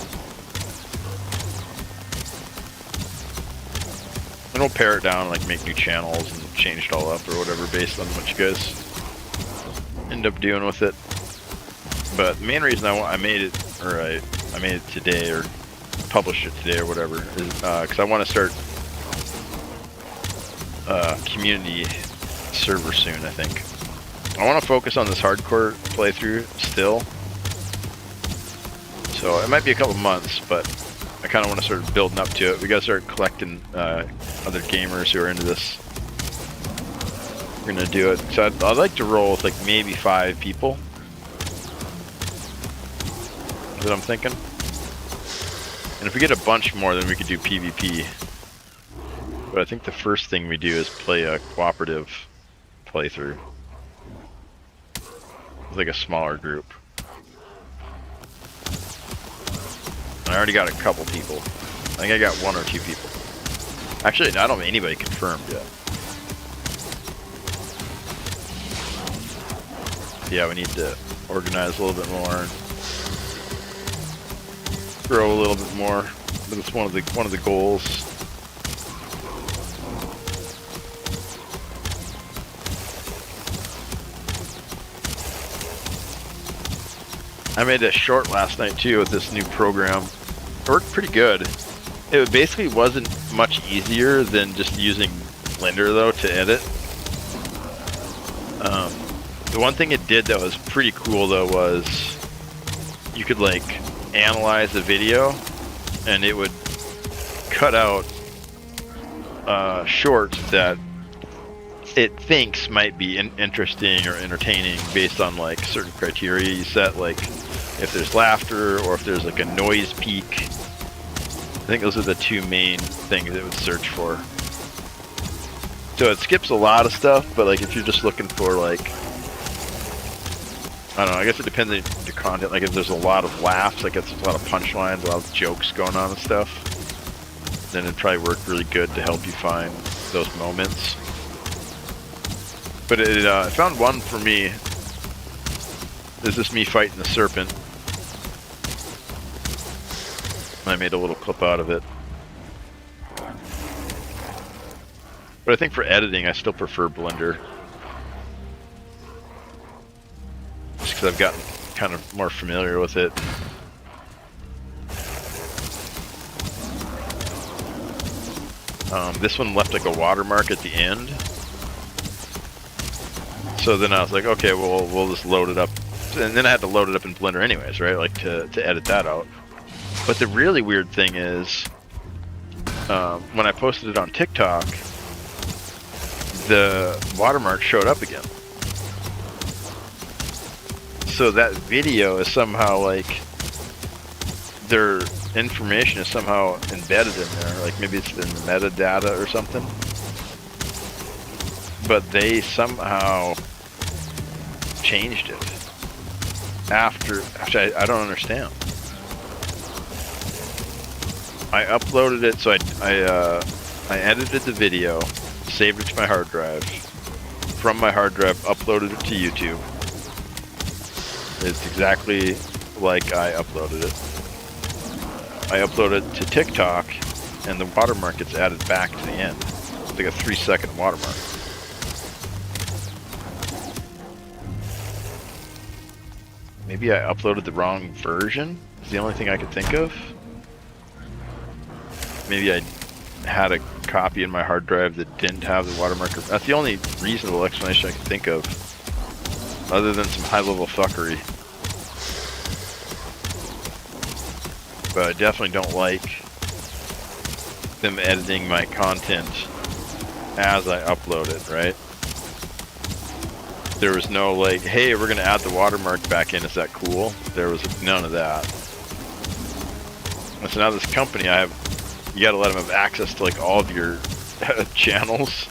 And we'll pare it down, like make new channels and change it all up or whatever based on what you guys end up doing with it. But the main reason I made it, or I made it today, or published it today, or whatever, is because I want to start a community server soon. I think I want to focus on this hardcore playthrough still, so it might be a couple months, but I kind of want to start building up to it. We gotta start collecting other gamers who are into this. We're gonna do it. So I'd like to roll with like maybe 5 people. That's what I'm thinking. And if we get a bunch more, then we could do PvP. But I think the first thing we do is play a cooperative playthrough. With like a smaller group. And I already got a couple people. I think I got 1 or 2 people. Actually, I don't have anybody confirmed yet. Yeah, we need to organize a little bit more and grow a little bit more. But it's one of the goals. I made a short last night too with this new program. It worked pretty good. It basically wasn't much easier than just using Blender though to edit. The one thing it did that was pretty cool though was you could like analyze the video and it would cut out shorts that it thinks might be interesting or entertaining based on like certain criteria you set, like if there's laughter or if there's like a noise peak. I think those are the two main things it would search for. So it skips a lot of stuff, but like if you're just looking for like, I don't know, I guess it depends on the content. Like if there's a lot of laughs, like if there's a lot of punchlines, a lot of jokes going on and stuff, then it'd probably work really good to help you find those moments. But it found one for me. This is me fighting the serpent. I made a little clip out of it. But I think for editing, I still prefer Blender. Just because I've gotten kind of more familiar with it. This one left like a watermark at the end. So then I was like, okay, well, we'll just load it up. And then I had to load it up in Blender anyways, right? Like to edit that out. But the really weird thing is, when I posted it on TikTok, the watermark showed up again. So that video is somehow like, their information is somehow embedded in there. Like maybe it's in the metadata or something. But they somehow changed it after, which I don't understand. I uploaded it, so I edited the video, saved it to my hard drive. From my hard drive, uploaded it to YouTube. It's exactly like I uploaded it. I uploaded it to TikTok, and the watermark gets added back to the end. It's like a 3-second watermark. Maybe I uploaded the wrong version? It's the only thing I could think of. Maybe I had a copy in my hard drive that didn't have the watermark. That's the only reasonable explanation I can think of, other than some high-level fuckery. But I definitely don't like them editing my content as I upload it, right? There was no like, hey, we're gonna add the watermark back in, is that cool? There was none of that. And so now this company, you gotta let them have access to like all of your channels.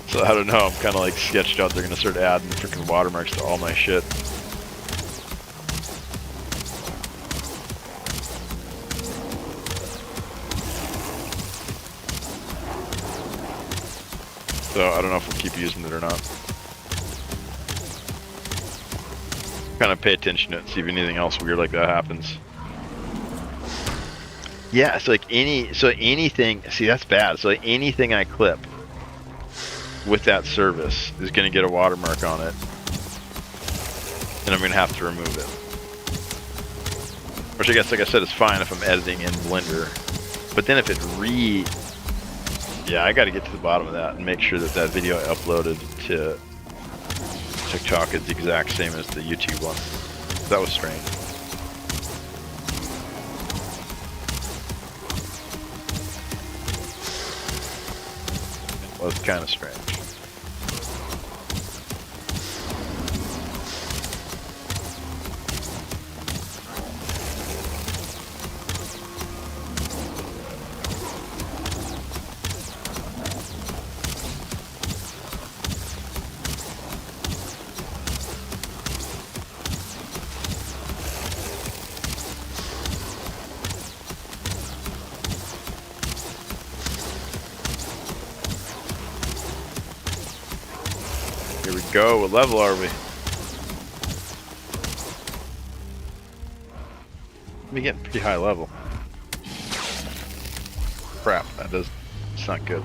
So I don't know, I'm kinda like sketched out they're gonna start adding freaking watermarks to all my shit. So I don't know if we'll keep using it or not. Kind of pay attention to it, see if anything else weird like that happens. Yeah, it's like anything, see that's bad. So like anything I clip with that service is gonna get a watermark on it. And I'm gonna have to remove it. Which I guess, like I said, is fine if I'm editing in Blender. But then if it yeah, I gotta get to the bottom of that and make sure that that video I uploaded to TikTok is the exact same as the YouTube one. That was strange. It was kind of strange. Here we go. What level are we? We getting pretty high level. Crap, it's not good.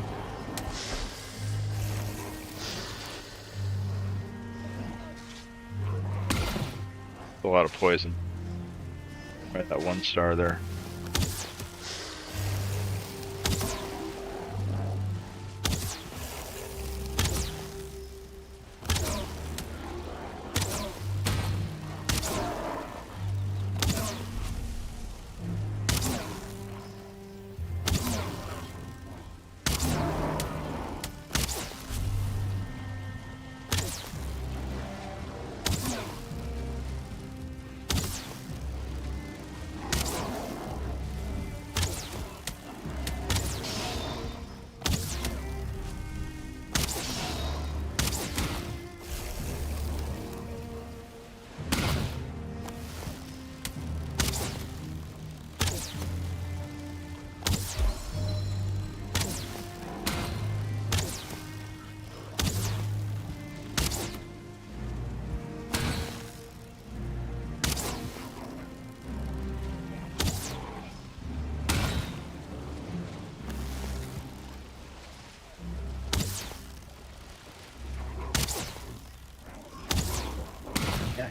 A lot of poison. Right, that 1 star there.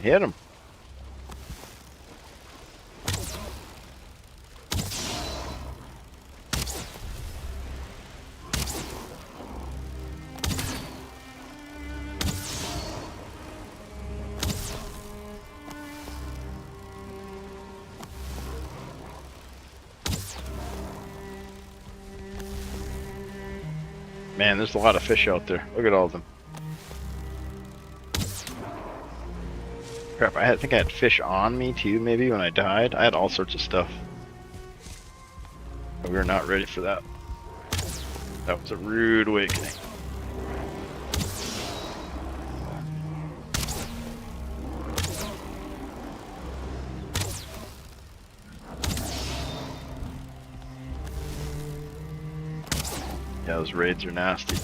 Hit him. Man, there's a lot of fish out there. Look at all of them. Crap, I think I had fish on me too, maybe, when I died. I had all sorts of stuff. But we were not ready for that. That was a rude awakening. Yeah, those raids are nasty.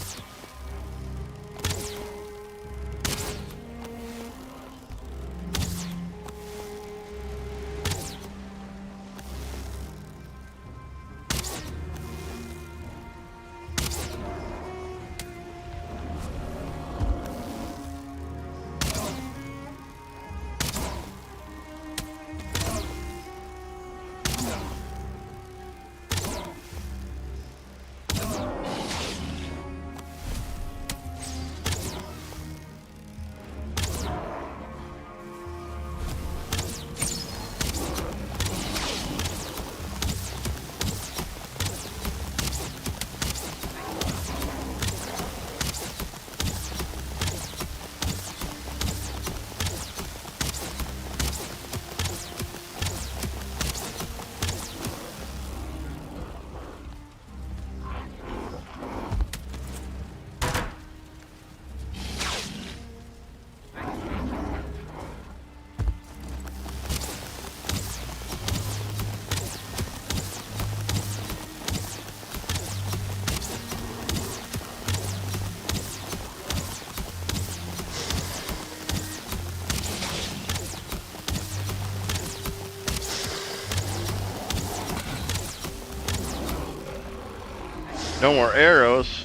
No more arrows.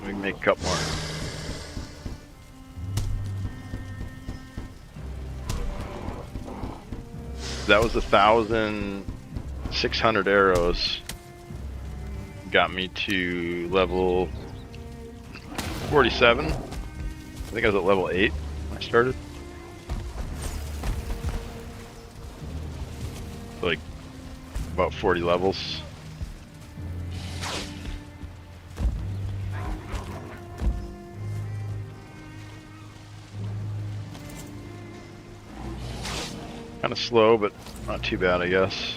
We can make a couple more. That was 1,600 arrows. Got me to level 47. I think I was at level 8 when I started. Like about 40 levels. Kind of slow, but not too bad, I guess.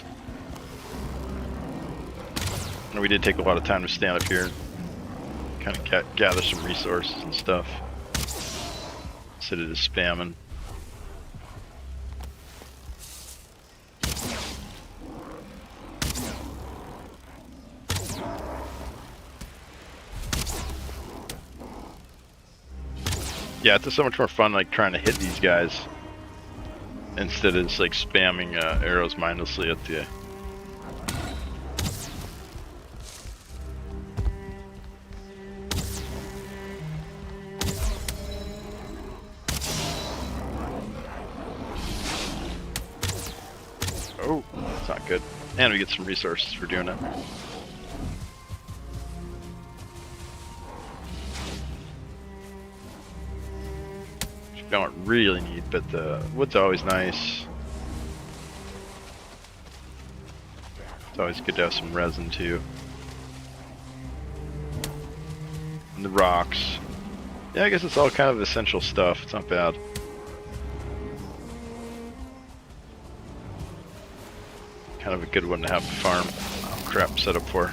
And we did take a lot of time to stand up here and kind of gather some resources and stuff instead of just spamming. Yeah, it's just so much more fun, like, trying to hit these guys instead of just, like, spamming arrows mindlessly at the... Oh, that's not good. And we get some resources for doing it. Don't really need, but the wood's always nice. It's always good to have some resin too. And the rocks. Yeah, I guess it's all kind of essential stuff. It's not bad. Kind of a good one to have to farm. Oh crap, set up for.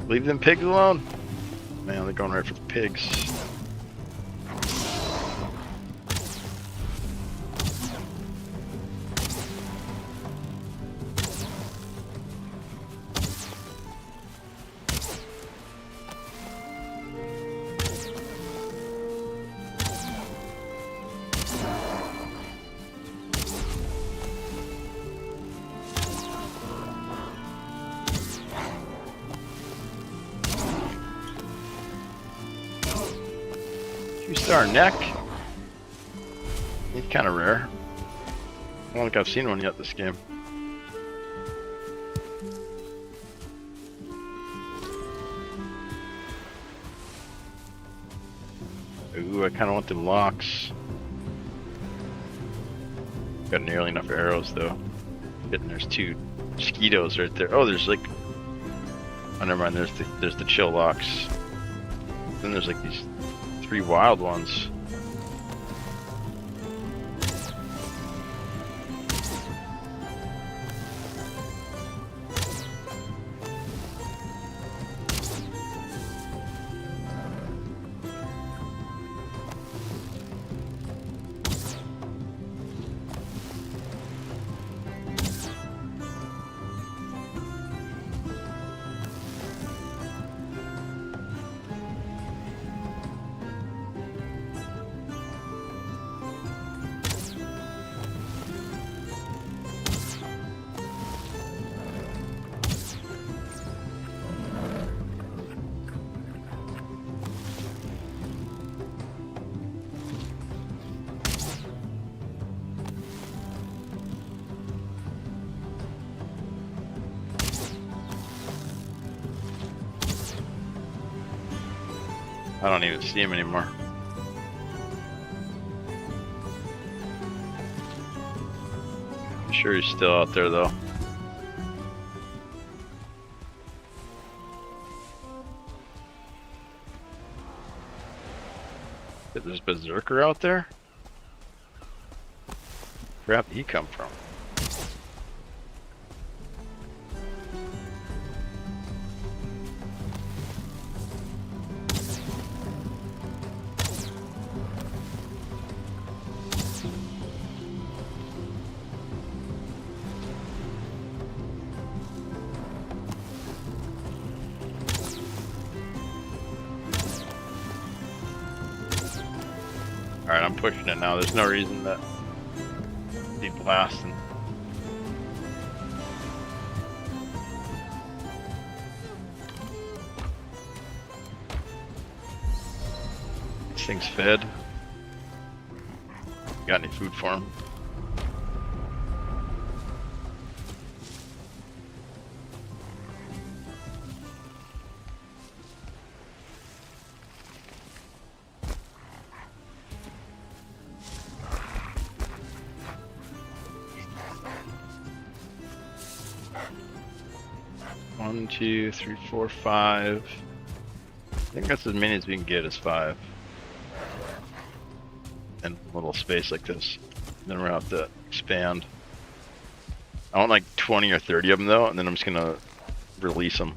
Leave them pigs alone. Man, they're going right for the pigs. 2-star neck. He's kind of rare. I don't think I've seen one yet this game. Ooh, I kind of want them locks. Got nearly enough arrows though. And there's 2 mosquitoes right there. Oh, there's like. Oh, never mind. There's the chill locks. Then there's like these 3 wild ones. I don't even see him anymore. I'm sure he's still out there though. There's Berserker out there? Where did he come from? Alright, I'm pushing it now. There's no reason to be blasting. This thing's fed. Got any food for him? One, 2, 3, 4, 5. I think that's as many as we can get is 5. In a little space like this. Then we're gonna have to expand. I want like 20 or 30 of them though, and then I'm just gonna release them.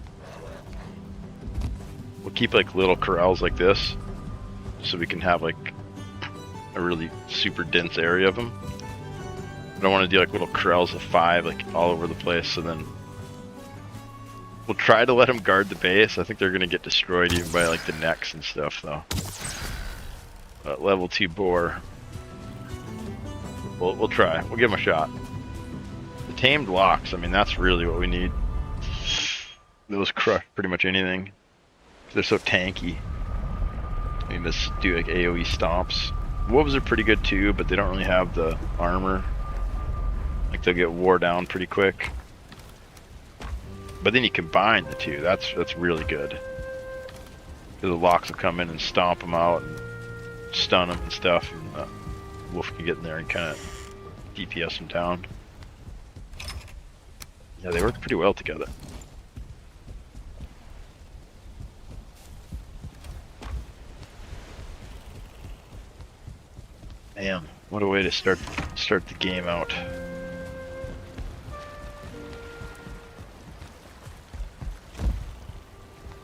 We'll keep like little corrals like this, so we can have like a really super dense area of them. I don't want to do like little corrals of 5 like all over the place, so then we'll try to let them guard the base. I think they're gonna get destroyed even by like the necks and stuff though. Level 2 boar. We'll try. We'll give them a shot. The tamed locks, I mean, that's really what we need. Those crush pretty much anything. They're so tanky. We must do like AoE stomps. Wolves are pretty good too, but they don't really have the armor. Like they'll get wore down pretty quick. But then you combine the two. That's really good. Because the locks will come in and stomp them out and stun them and stuff, and wolf can get in there and kind of DPS them down. Yeah, they work pretty well together. Man, what a way to start the game out.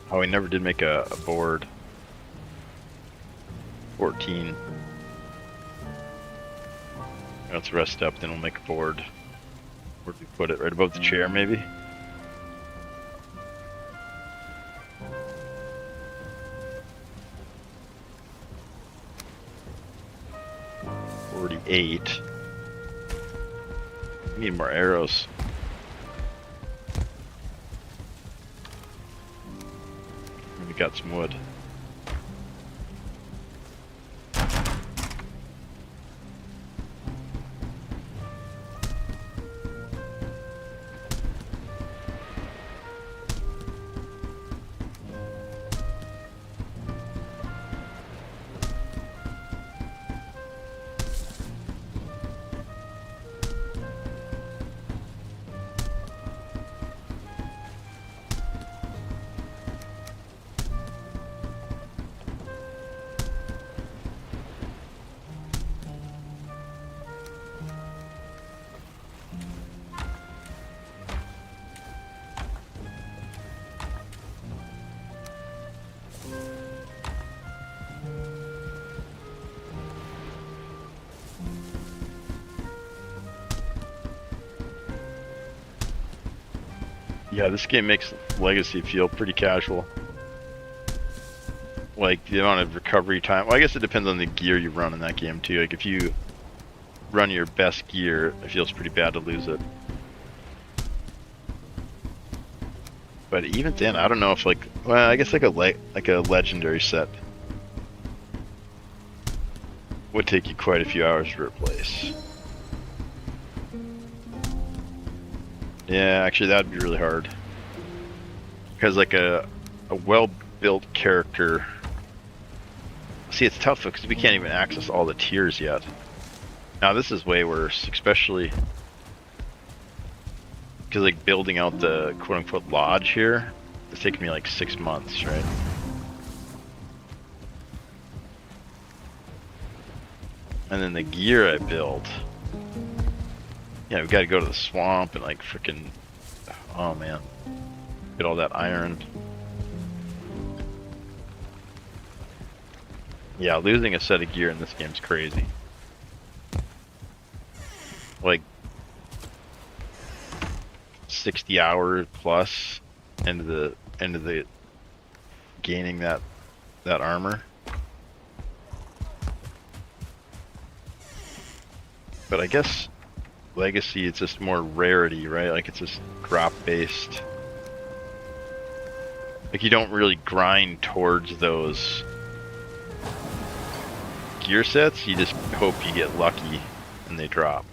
Oh, we never did make a board. 14. Let's rest up, then we'll make a board. Where do we put it? Right above the chair, maybe? $48. We need more arrows. We got some wood. Yeah, this game makes Legacy feel pretty casual. Like, the amount of recovery time. Well, I guess it depends on the gear you run in that game, too. Like, if you run your best gear, it feels pretty bad to lose it. But even then, I don't know if, like... Well, I guess like a legendary set would take you quite a few hours to replace. Yeah, actually, that'd be really hard. Because, like, a well-built character... See, it's tough because we can't even access all the tiers yet. Now, this is way worse, especially... Because, like, building out the quote-unquote lodge here, it's taken me, like, 6 months, right? And then the gear I build... Yeah, we've got to go to the swamp and, like, freaking... Oh, man. Get all that iron. Yeah, losing a set of gear in this game's crazy. Like... 60 hours plus into the gaining that armor. But I guess Legacy, it's just more rarity, right? Like, it's just drop based. Like, you don't really grind towards those gear sets, you just hope you get lucky and they drop.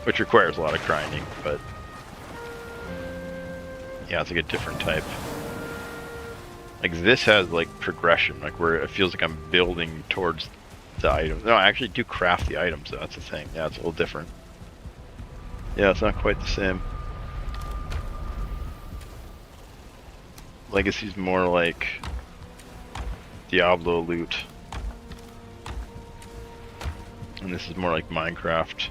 Which requires a lot of grinding, but yeah, it's like a different type. Like, this has like progression, like where it feels like I'm building towards the items. No, I actually do craft the items, so that's the thing. Yeah, it's a little different. Yeah, it's not quite the same. Legacy's more like Diablo loot. And this is more like Minecraft.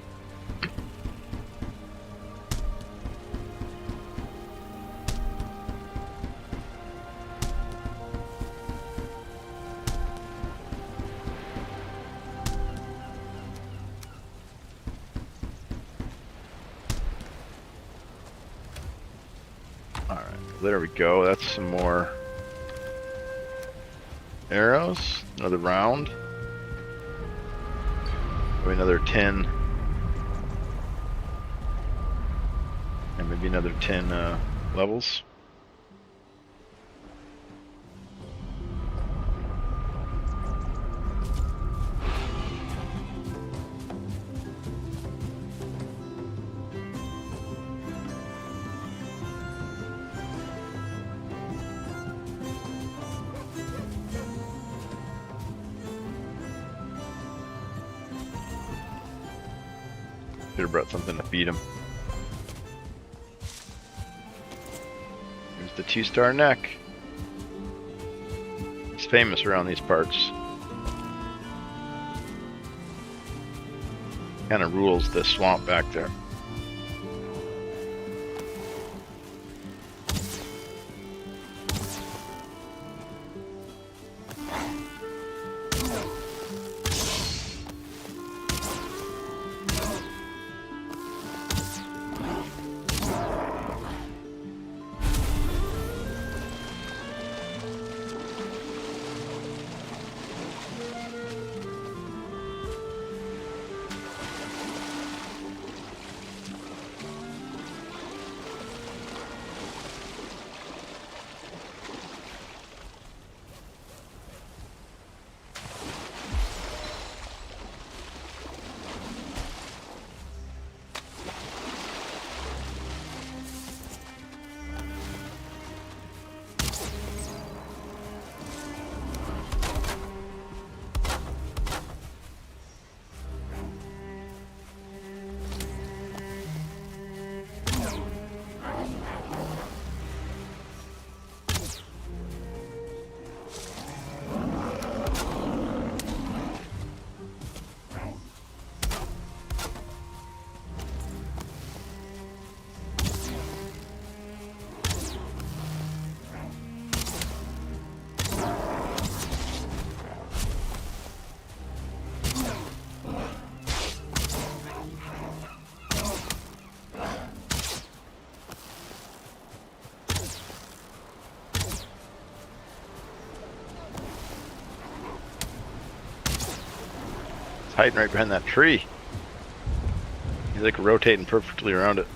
There we go, that's some more arrows, another round. Maybe another 10. And maybe another 10 levels. Should have brought something to feed him. Here's the 2-star neck. It's famous around these parts. Kind of rules the swamp back there. hiding right behind that tree. He's like rotating perfectly around it.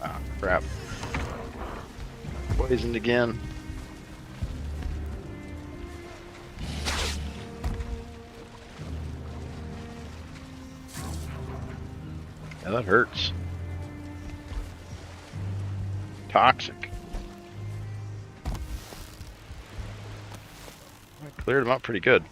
Ah, crap. Poisoned again. Yeah, that hurts. Toxic. I cleared him out pretty good.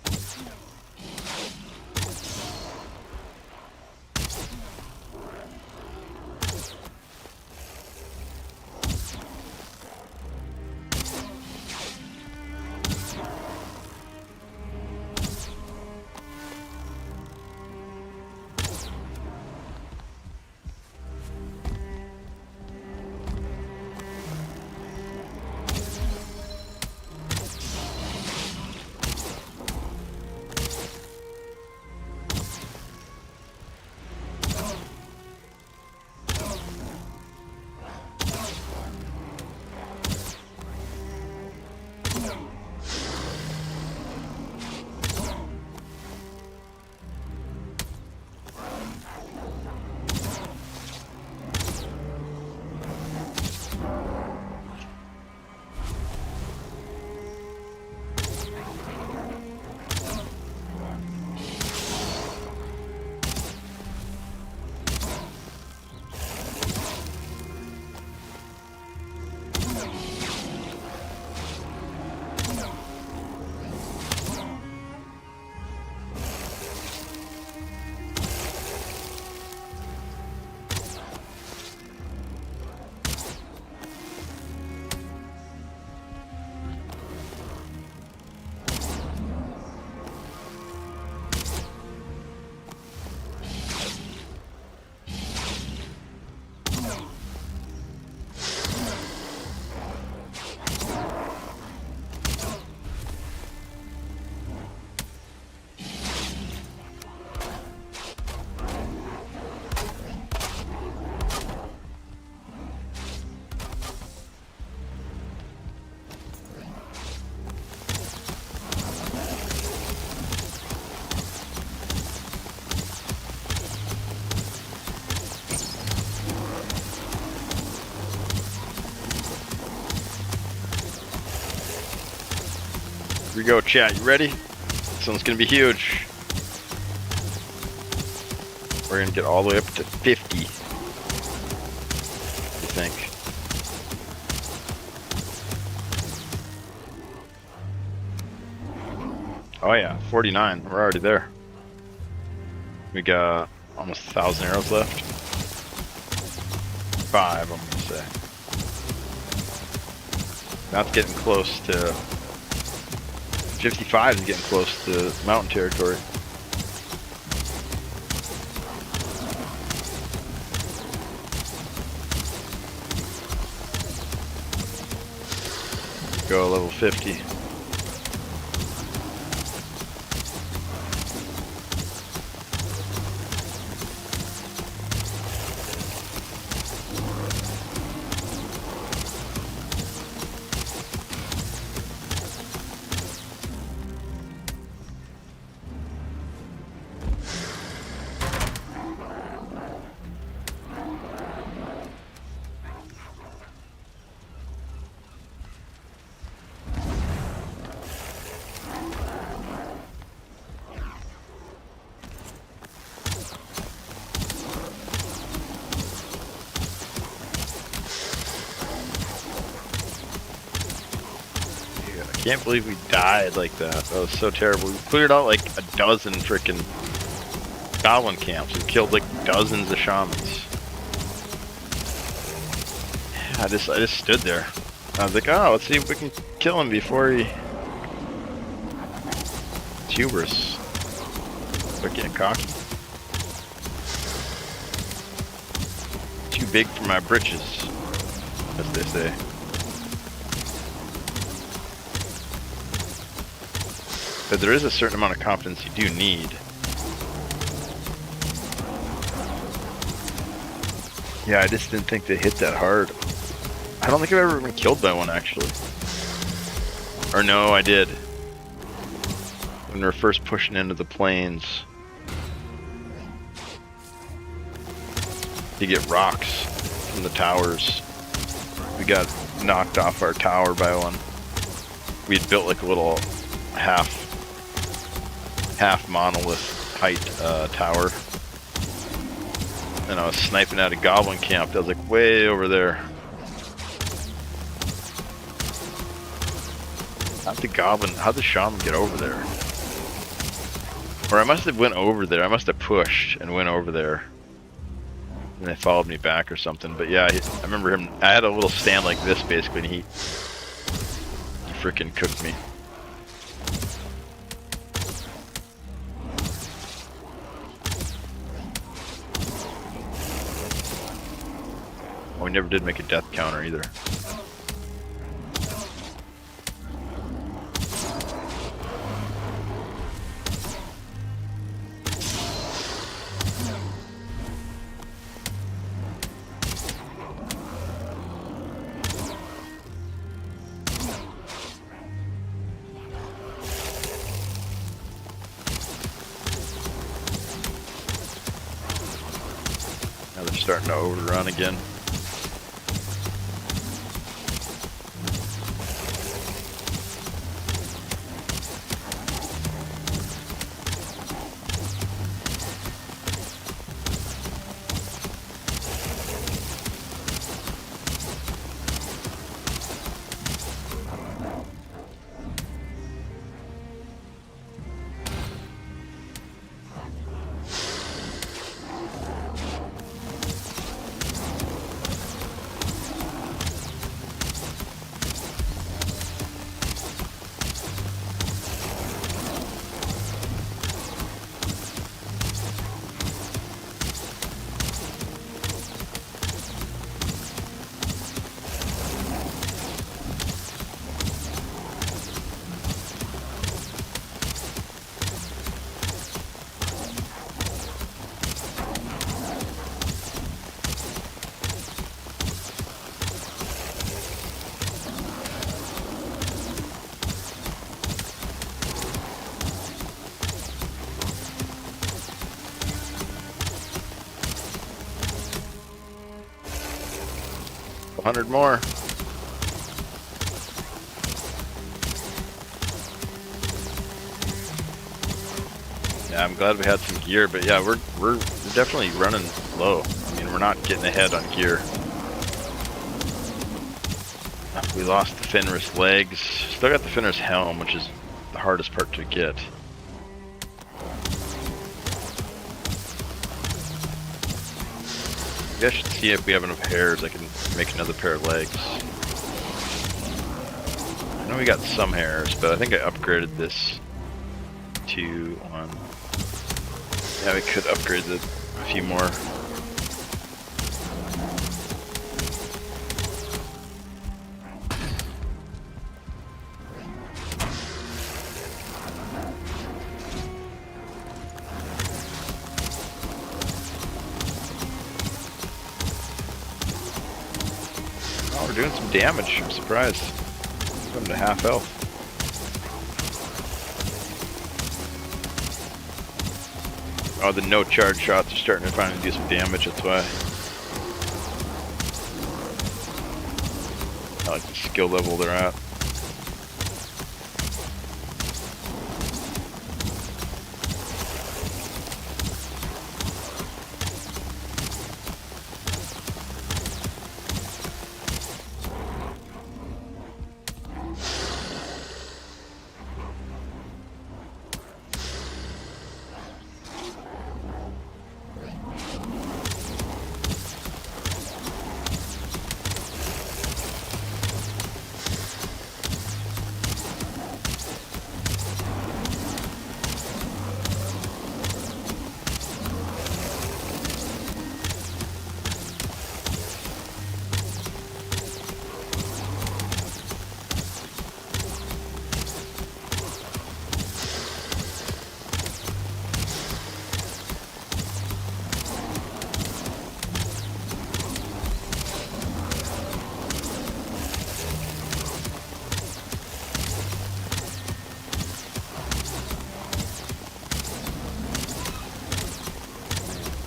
Here we go, chat. You ready? This one's gonna be huge. We're gonna get all the way up to 50. What do you think? Oh yeah, 49. We're already there. We got almost 1,000 arrows left. 5, I'm gonna say. That's getting close to 55 is getting close to mountain territory. go, level 50. I can't believe we died like that. That was so terrible. We cleared out like a dozen freaking goblin camps. We killed like dozens of shamans. I just stood there. I was like, oh, let's see if we can kill him before he... It's hubris. Start getting cocky. Too big for my britches, as they say. But there is a certain amount of confidence you do need. Yeah, I just didn't think they hit that hard. I don't think I've ever been killed by one, actually. Or no, I did. When we were first pushing into the plains. You get rocks from the towers. We got knocked off our tower by one. We'd built like a little half monolith height tower, and I was sniping at a goblin camp that was like way over there. How'd the shaman get over there? Or I must have went over there. I must have pushed and went over there, and they followed me back or something. But yeah, I remember him. I had a little stand like this basically, and he freaking cooked me. We never did make a death counter either. Now they're starting to overrun again. $100 more. Yeah, I'm glad we had some gear, but yeah, we're definitely running low. I mean, we're not getting ahead on gear. We lost the Fenris legs. Still got the Fenris helm, which is the hardest part to get. Maybe I should see if we have enough hairs I can make another pair of legs. I know we got some hairs, but I think I upgraded this to one. Yeah, we could upgrade a few more. Oh, we're doing some damage. I'm surprised. Going to half health. Oh, the no charge shots are starting to finally do some damage. That's why. I like the skill level they're at.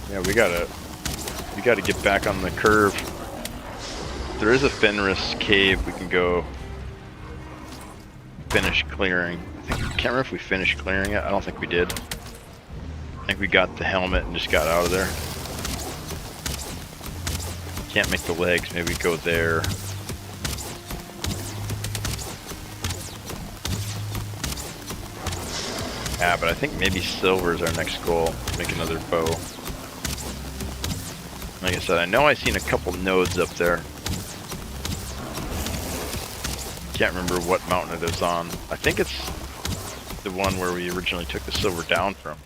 Yeah, we gotta get back on the curve. There is a Fenris cave we can go finish clearing. I can't remember if we finished clearing it. I don't think we did. I think we got the helmet and just got out of there. Can't make the legs. Maybe go there. Yeah, but I think maybe silver is our next goal. Make another bow. Like I said, I know I've seen a couple nodes up there. Can't remember what mountain it is on. I think it's the one where we originally took the silver down from.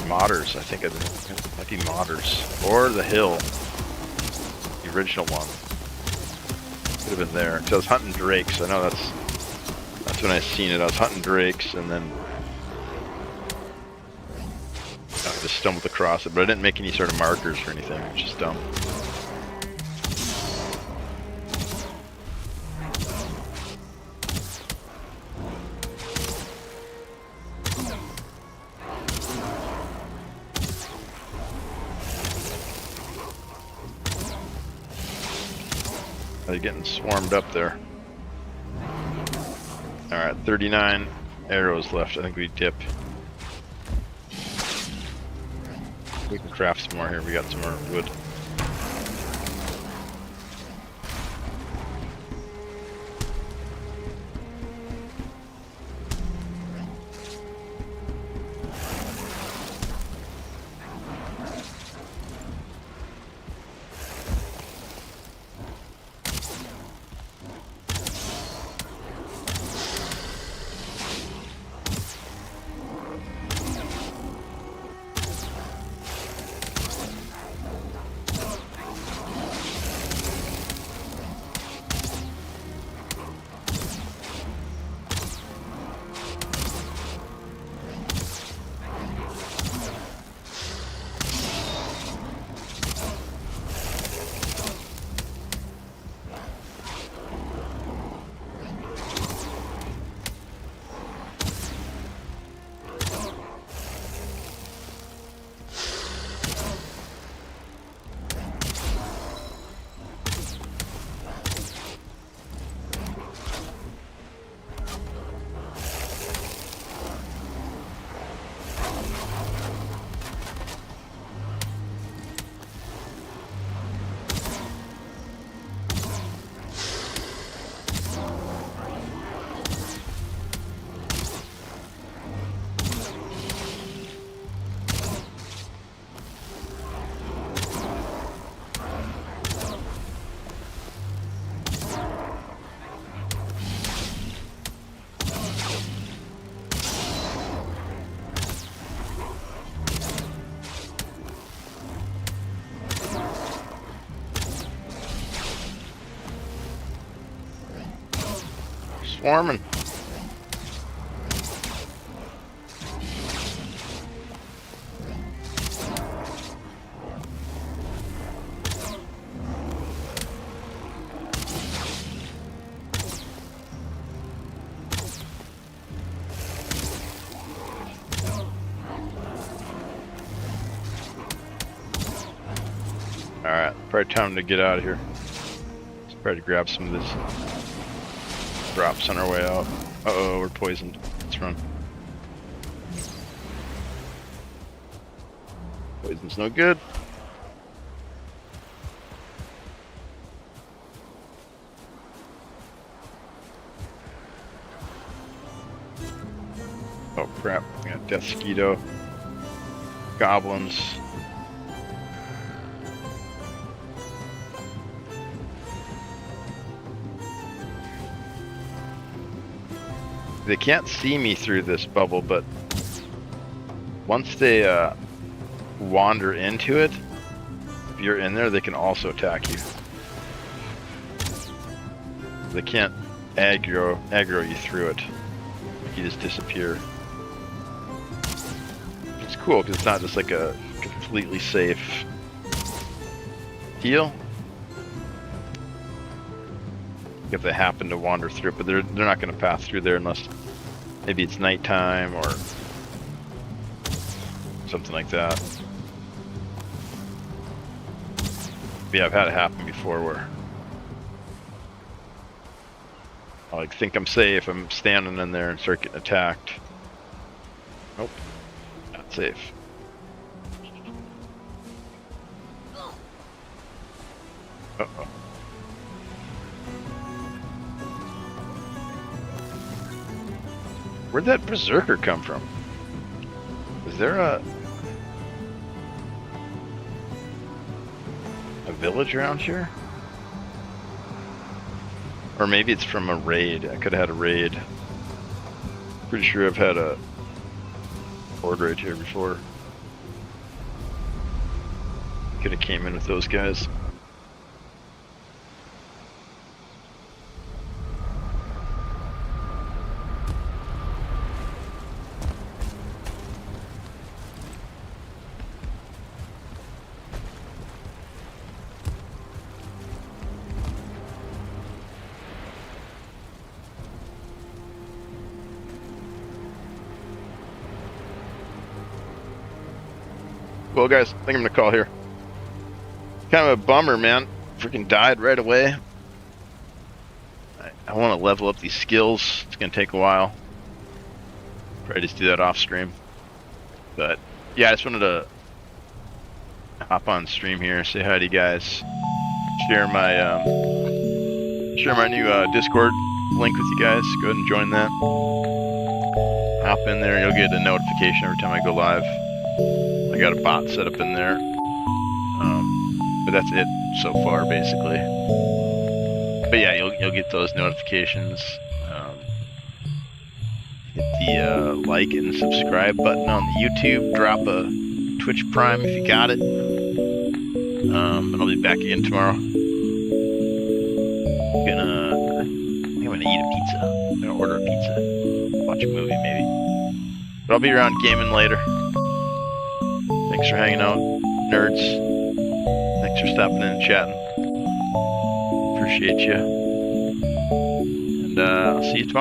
Modders, I think it might be Modders. Or the hill. The original one. Could have been there. So I was hunting drakes. I know that's when I seen it. I was hunting drakes and then I just stumbled across it, but I didn't make any sort of markers or anything, which is dumb. They're getting swarmed up there. Alright, 39 arrows left. I think we dip. We can craft some more here. We got some more wood. Swarming. Alright, probably time to get out of here. Let's try to grab some of this drops on our way out. Uh-oh, we're poisoned. Let's run. Poison's no good. Oh crap, we got Death Skeeto. Goblins. They can't see me through this bubble, but once they wander into it, if you're in there, they can also attack you. They can't aggro you through it. You just disappear. It's cool because it's not just like a completely safe deal. If they happen to wander through, but they're not going to pass through there unless maybe it's nighttime or something like that. But yeah, I've had it happen before where I like think I'm safe, I'm standing in there and start getting attacked. Nope, not safe. Uh-oh. Where'd that berserker come from? Is there a village around here? Or maybe it's from a raid. I could have had a raid. Pretty sure I've had a horde raid here before. Could have came in with those guys. Well, guys, I think I'm gonna call here. Kind of a bummer, man. Freaking died right away. I want to level up these skills. It's gonna take a while. Probably just do that off stream. But yeah, I just wanted to hop on stream here, say hi to you guys, share my new Discord link with you guys. Go ahead and join that. Hop in there, you'll get a notification every time I go live. I got a bot set up in there, but that's it so far, basically. But yeah, you'll get those notifications. Hit the like and subscribe button on the YouTube. Drop a Twitch Prime if you got it. And I'll be back again tomorrow. I think I'm gonna eat a pizza. I'm gonna order a pizza. Watch a movie maybe. But I'll be around gaming later. Thanks for hanging out, nerds. Thanks for stopping in and chatting. Appreciate you. And I'll see you tomorrow.